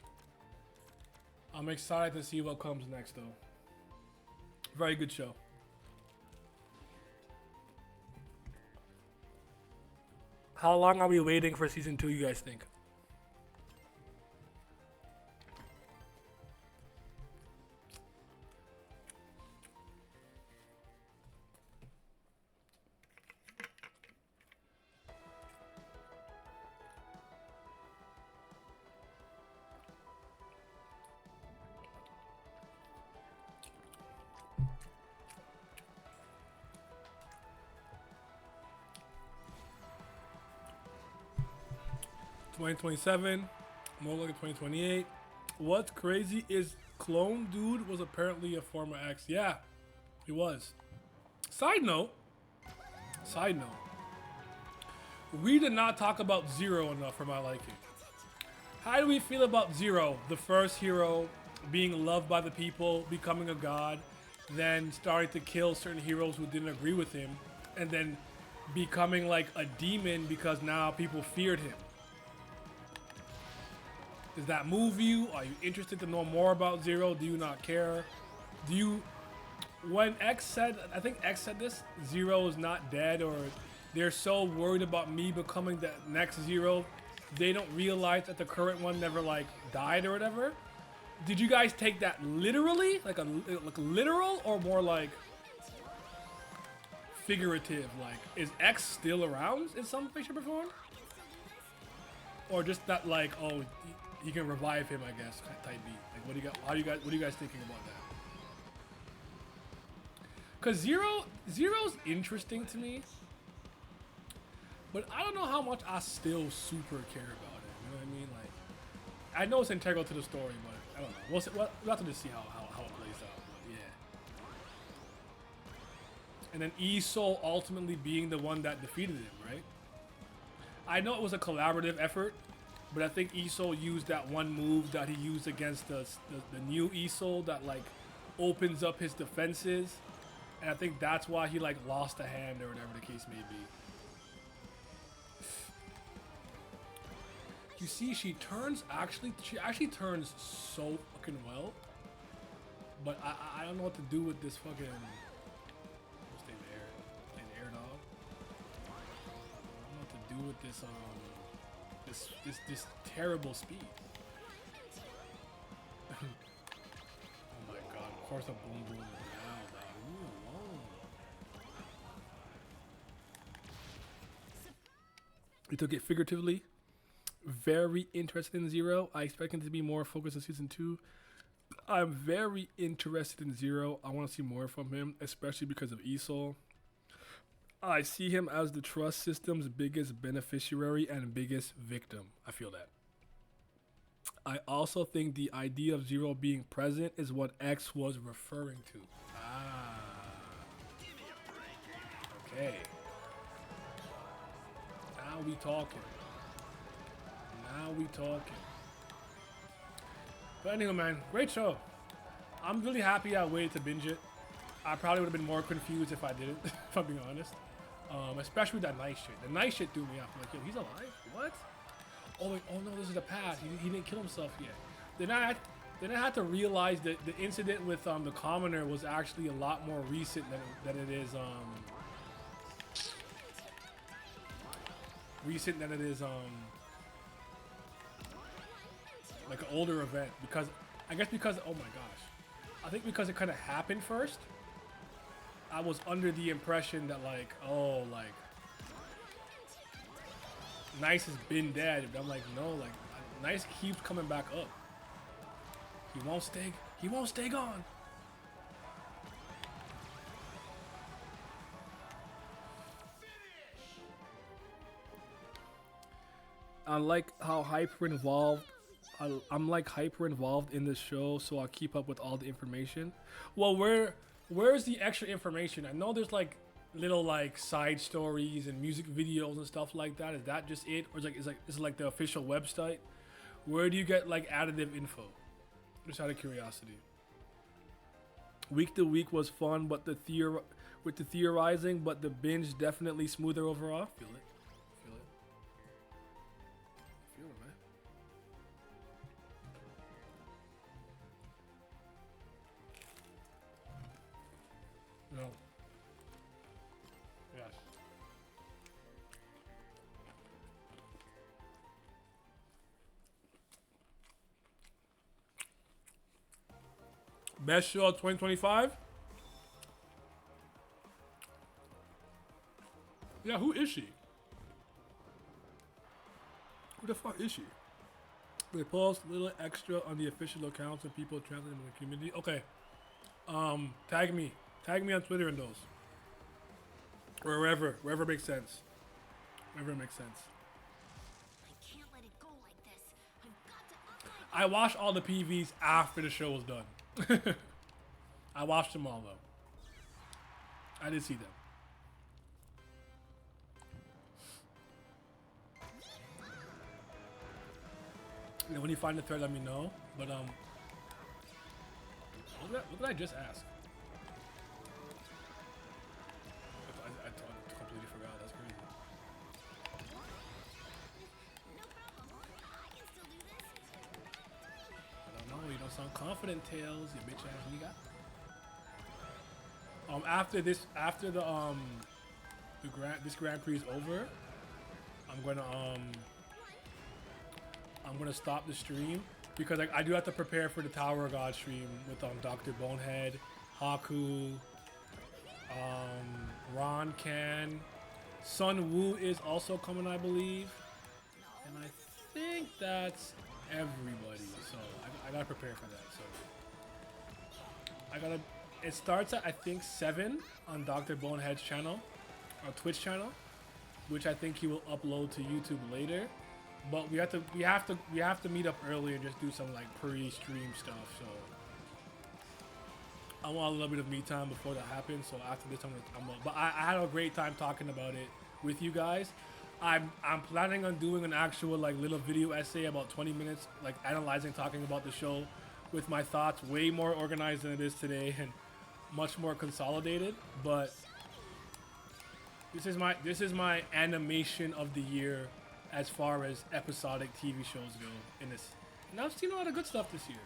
I'm excited to see what comes next, though. Very good show. How long are we waiting for season 2, you guys think? $2027, more like 2028. What's crazy is Clone Dude was apparently a former ex. Yeah, he was. Side note, we did not talk about Zero enough for my liking. How do we feel about Zero, the first hero, being loved by the people, becoming a god, then starting to kill certain heroes who didn't agree with him, and then becoming like a demon because now people feared him? Does that move you? Are you interested to know more about Zero? Do you not care? When X said, I think X said this, Zero is not dead, or they're so worried about me becoming the next Zero, they don't realize that the current one never like died or whatever. Did you guys take that literally? Like literal, or more like figurative? Like, is X still around in some way, shape, or form? Or just that like, oh, he can revive him, I guess, type beat. Like, what are you guys thinking about that? Cause Zero's interesting to me, but I don't know how much I still super care about it. You know what I mean? Like, I know it's integral to the story, but I don't know. We'll have to just see how it plays out. But and then E-Soul ultimately being the one that defeated him, right? I know it was a collaborative effort, but I think E-Soul used that one move that he used against the new E-Soul that like opens up his defenses, and I think that's why he like lost a hand or whatever the case may be. You see, she actually turns so fucking well, but I don't know what to do with this fucking. Stay in the air, stay in the air, dog. I don't know what to do with this terrible speed. Oh my god! Of course, a boom boom is now, dog. Leave me alone. We took it figuratively. Very interested in Zero. I expect him to be more focused in season 2. I'm very interested in Zero. I want to see more from him, especially because of E-Soul. I see him as the trust system's biggest beneficiary and biggest victim. I feel that. I also think the idea of Zero being present is what X was referring to. Ah. Okay. Now we talking. Now we talking. But anyway, man, great show. I'm really happy I waited to binge it. I probably would have been more confused if I didn't, if I'm being honest. Especially with that night shit. The night shit threw me off. I'm like, yo, he's alive? What? Oh wait, oh no, this is the past. He didn't kill himself yet. Then I had to realize that the incident with the commoner was actually a lot more recent than it is like an older event, because oh my gosh, I think because it kind of happened first, I was under the impression that like, oh, like Nice has been dead, but I'm like, no, like Nice keeps coming back up. He won't stay gone. I like how hyper involved. I'm like hyper involved in this show, so I'll keep up with all the information. Well, where's the extra information? I know there's like little like side stories and music videos and stuff like that. Is that just it, or is it like the official website? Where do you get like additive info? Just out of curiosity. Week to week was fun, but the theorizing, but the binge definitely smoother overall. Feel it. No. Yes. Best show of 2025? Yeah, who is she? Who the fuck is she? They post a little extra on the official accounts and people translating in the community. Okay. Tag me. Tag me on Twitter and those. Or wherever makes sense. Wherever it makes sense. I can't let it go like this. I've got to up I watched all the PVs after the show was done. I watched them all though. I did see them. And when you find the thread, let me know. But what did I just ask? I completely forgot. That's crazy. No problem. I can still do this. I don't know. You don't sound confident, Tails. You bitch ass nigga. After this Grand Prix is over, I'm gonna stop the stream because I do have to prepare for the Tower of God stream with Dr. Bonehead, Haku, Ron Can, Sun Wu is also coming, I believe, and I think that's everybody. So I gotta prepare for that. So It starts at I think 7 on Dr. Bonehead's channel, or Twitch channel, which I think he will upload to YouTube later. But we have to meet up early and just do some like pre-stream stuff. So I want a little bit of me time before that happens. So after this, but I had a great time talking about it with you guys. I'm planning on doing an actual like little video essay about 20 minutes, like analyzing, talking about the show, with my thoughts way more organized than it is today and much more consolidated. But this is my animation of the year as far as episodic TV shows go in this. And I've seen a lot of good stuff this year.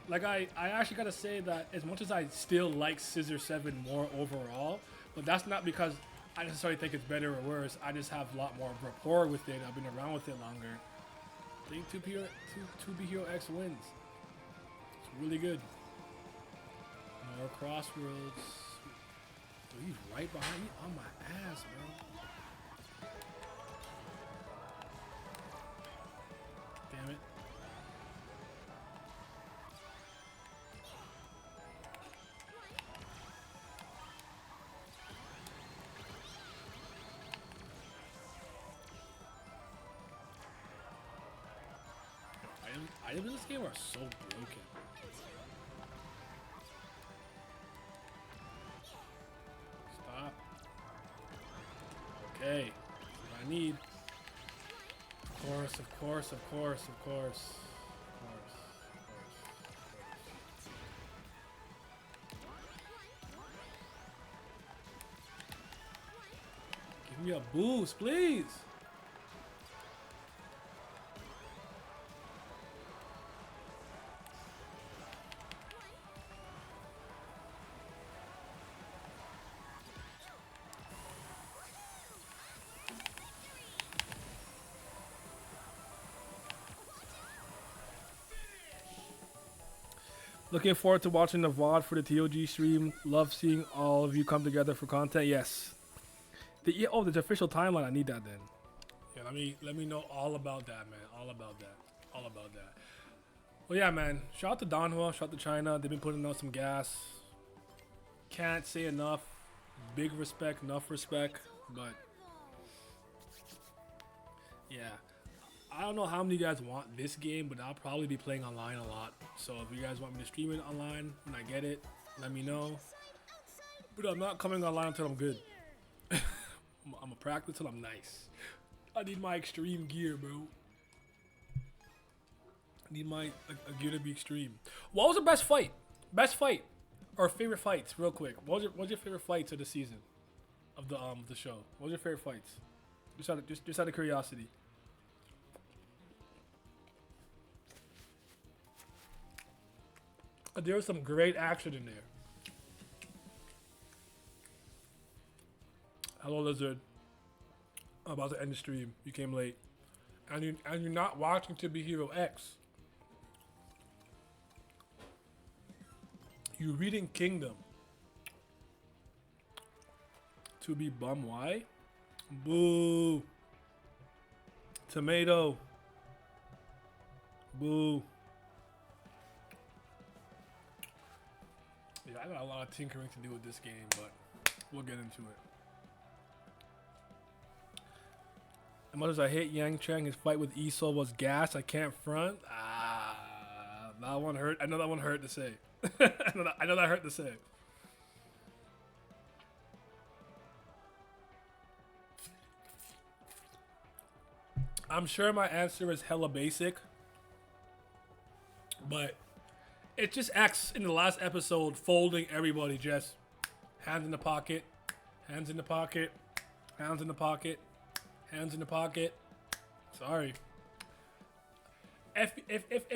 Like I actually gotta say that as much as I still like Scissor 7 more overall, but that's not because I necessarily think it's better or worse. I just have a lot more rapport with it. I've been around with it longer. I think 2B Hero X wins. It's really good. More CrossWorlds. Oh, he's right behind me on my ass, bro. Damn it. Items in this game are so broken. Stop. Okay. That's what I need. Of course, of course, of course, of course. Give me a boost, please. Looking forward to watching the VOD for the TOG stream. Love seeing all of you come together for content. Yes. There's official timeline. I need that then. Yeah, let me know all about that, man. All about that. All about that. Well, yeah, man. Shout out to Donghua. Shout out to China. They've been putting out some gas. Can't say enough. Big respect. Enough respect. But yeah. I don't know how many of you guys want this game, but I'll probably be playing online a lot. So if you guys want me to stream it online when I get it, let me know. But I'm not coming online until I'm good. I'm gonna practice till I'm nice. I need my extreme gear, bro. I need my gear to be extreme. What was the best fight? Best fight or favorite fights? Real quick. What was your favorite fights of the season, of the show? What was your favorite fights? Just out of curiosity. There was some great action in there. Hello, Lizard. I'm about to end the stream. You came late, and you're not watching To Be Hero X. You're reading Kingdom. To be bum. Why? Boo. Tomato. Boo. Yeah, I got a lot of tinkering to do with this game, but we'll get into it. As much as I hate Yang Chang, his fight with Esol was gas. I can't front. That one hurt. I know that one hurt to say. I know that hurt to say. I'm sure my answer is hella basic, but it's just X in the last episode folding everybody, just hands in the pocket, hands in the pocket, hands in the pocket, hands in the pocket. Sorry. If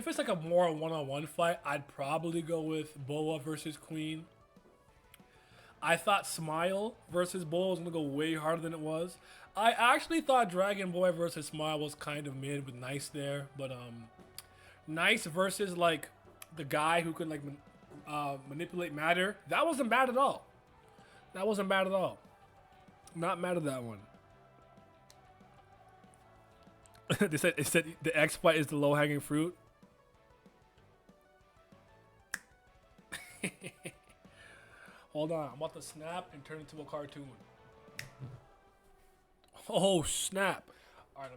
it's like a more one-on-one fight, I'd probably go with Boa versus Queen. I thought Smile versus Boa was gonna go way harder than it was. I actually thought Dragon Boy versus Smile was kind of mid with Nice there, but Nice versus like the guy who could like manipulate matter, that wasn't bad at all. That wasn't bad at all. Not mad at that one. It said the X fight is the low hanging fruit. Hold on, I'm about to snap and turn into a cartoon. Oh snap! All right,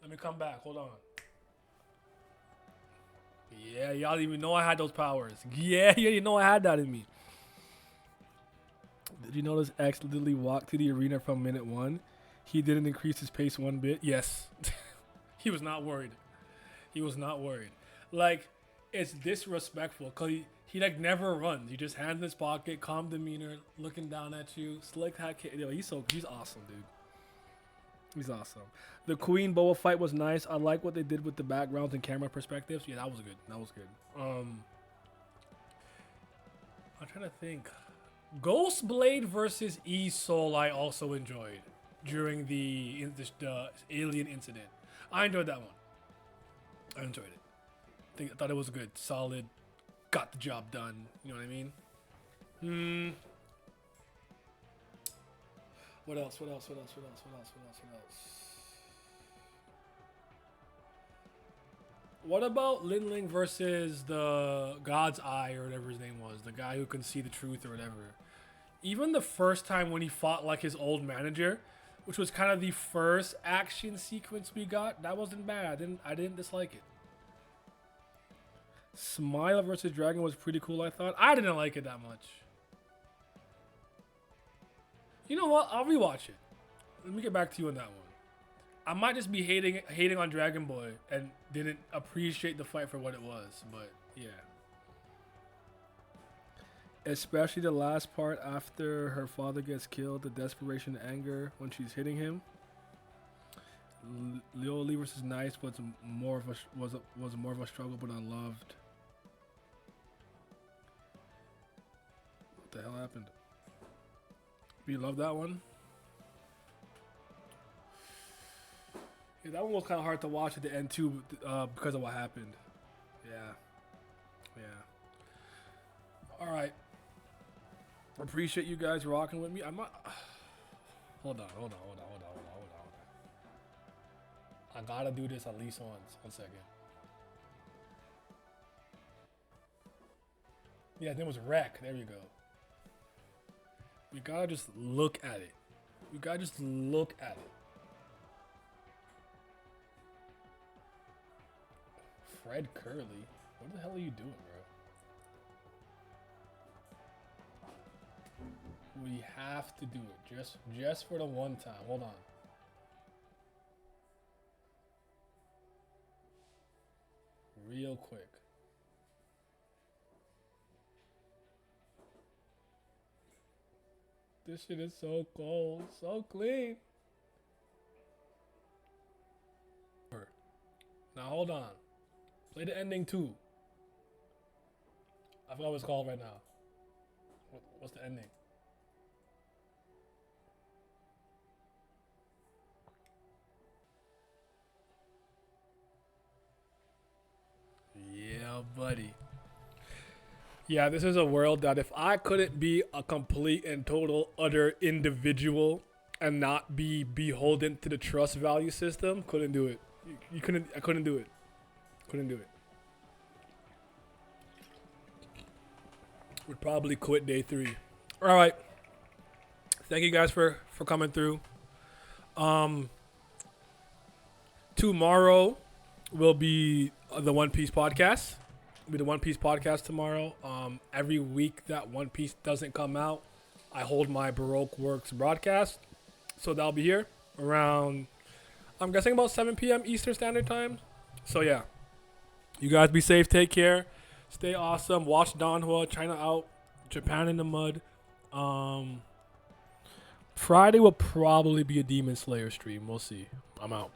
let me come back. Hold on. Yeah, y'all didn't even know I had those powers. Yeah, you didn't know I had that in me. Did you notice X literally walked to the arena from minute 1? He didn't increase his pace one bit. Yes. He was not worried. He was not worried. Like, it's disrespectful because he like never runs. He just hands in his pocket, calm demeanor, looking down at you, slick hat. Yo, he's awesome, dude. He's awesome. The Queen Boa fight was nice. I like what they did with the backgrounds and camera perspectives. Yeah, that was good. That was good. I'm trying to think. Ghost Blade versus E Soul I also enjoyed during the alien incident. I enjoyed that one. I enjoyed it. I thought it was good. Solid. Got the job done. You know what I mean? What else? What about Lin Ling versus the God's Eye or whatever his name was? The guy who can see the truth or whatever. Even the first time when he fought like his old manager, which was kind of the first action sequence we got, that wasn't bad. I didn't dislike it. Smile versus Dragon was pretty cool, I thought. I didn't like it that much. You know what? I'll rewatch it. Let me get back to you on that one. I might just be hating on Dragon Boy and didn't appreciate the fight for what it was, but yeah. Especially the last part after her father gets killed, the desperation and anger when she's hitting him. Leoli versus Nice was more of a struggle, but unloved. What the hell happened? You love that one? Yeah, that one was kind of hard to watch at the end too, because of what happened. Yeah. All right. Appreciate you guys rocking with me. I might. Hold on. I gotta do this at least once. 1 second. Yeah, there was wreck. There you go. We gotta just look at it. Fred Curley? What the hell are you doing, bro? We have to do it. Just for the one time. Hold on. Real quick. This shit is so cold, so clean. Now hold on. Play the ending too. I forgot what it's called right now. What's the ending? Yeah, buddy. Yeah, this is a world that if I couldn't be a complete and total utter individual and not be beholden to the trust value system, couldn't do it. I couldn't do it. Would probably quit day 3. All right. Thank you guys for coming through. Tomorrow will be the One Piece podcast. It'll be the One Piece podcast tomorrow. Every week that One Piece doesn't come out, I hold my Baroque Works broadcast. So that'll be here around, I'm guessing about 7 p.m. Eastern Standard Time. So yeah. You guys be safe. Take care. Stay awesome. Watch Danhua, China out, Japan in the mud. Friday will probably be a Demon Slayer stream. We'll see. I'm out.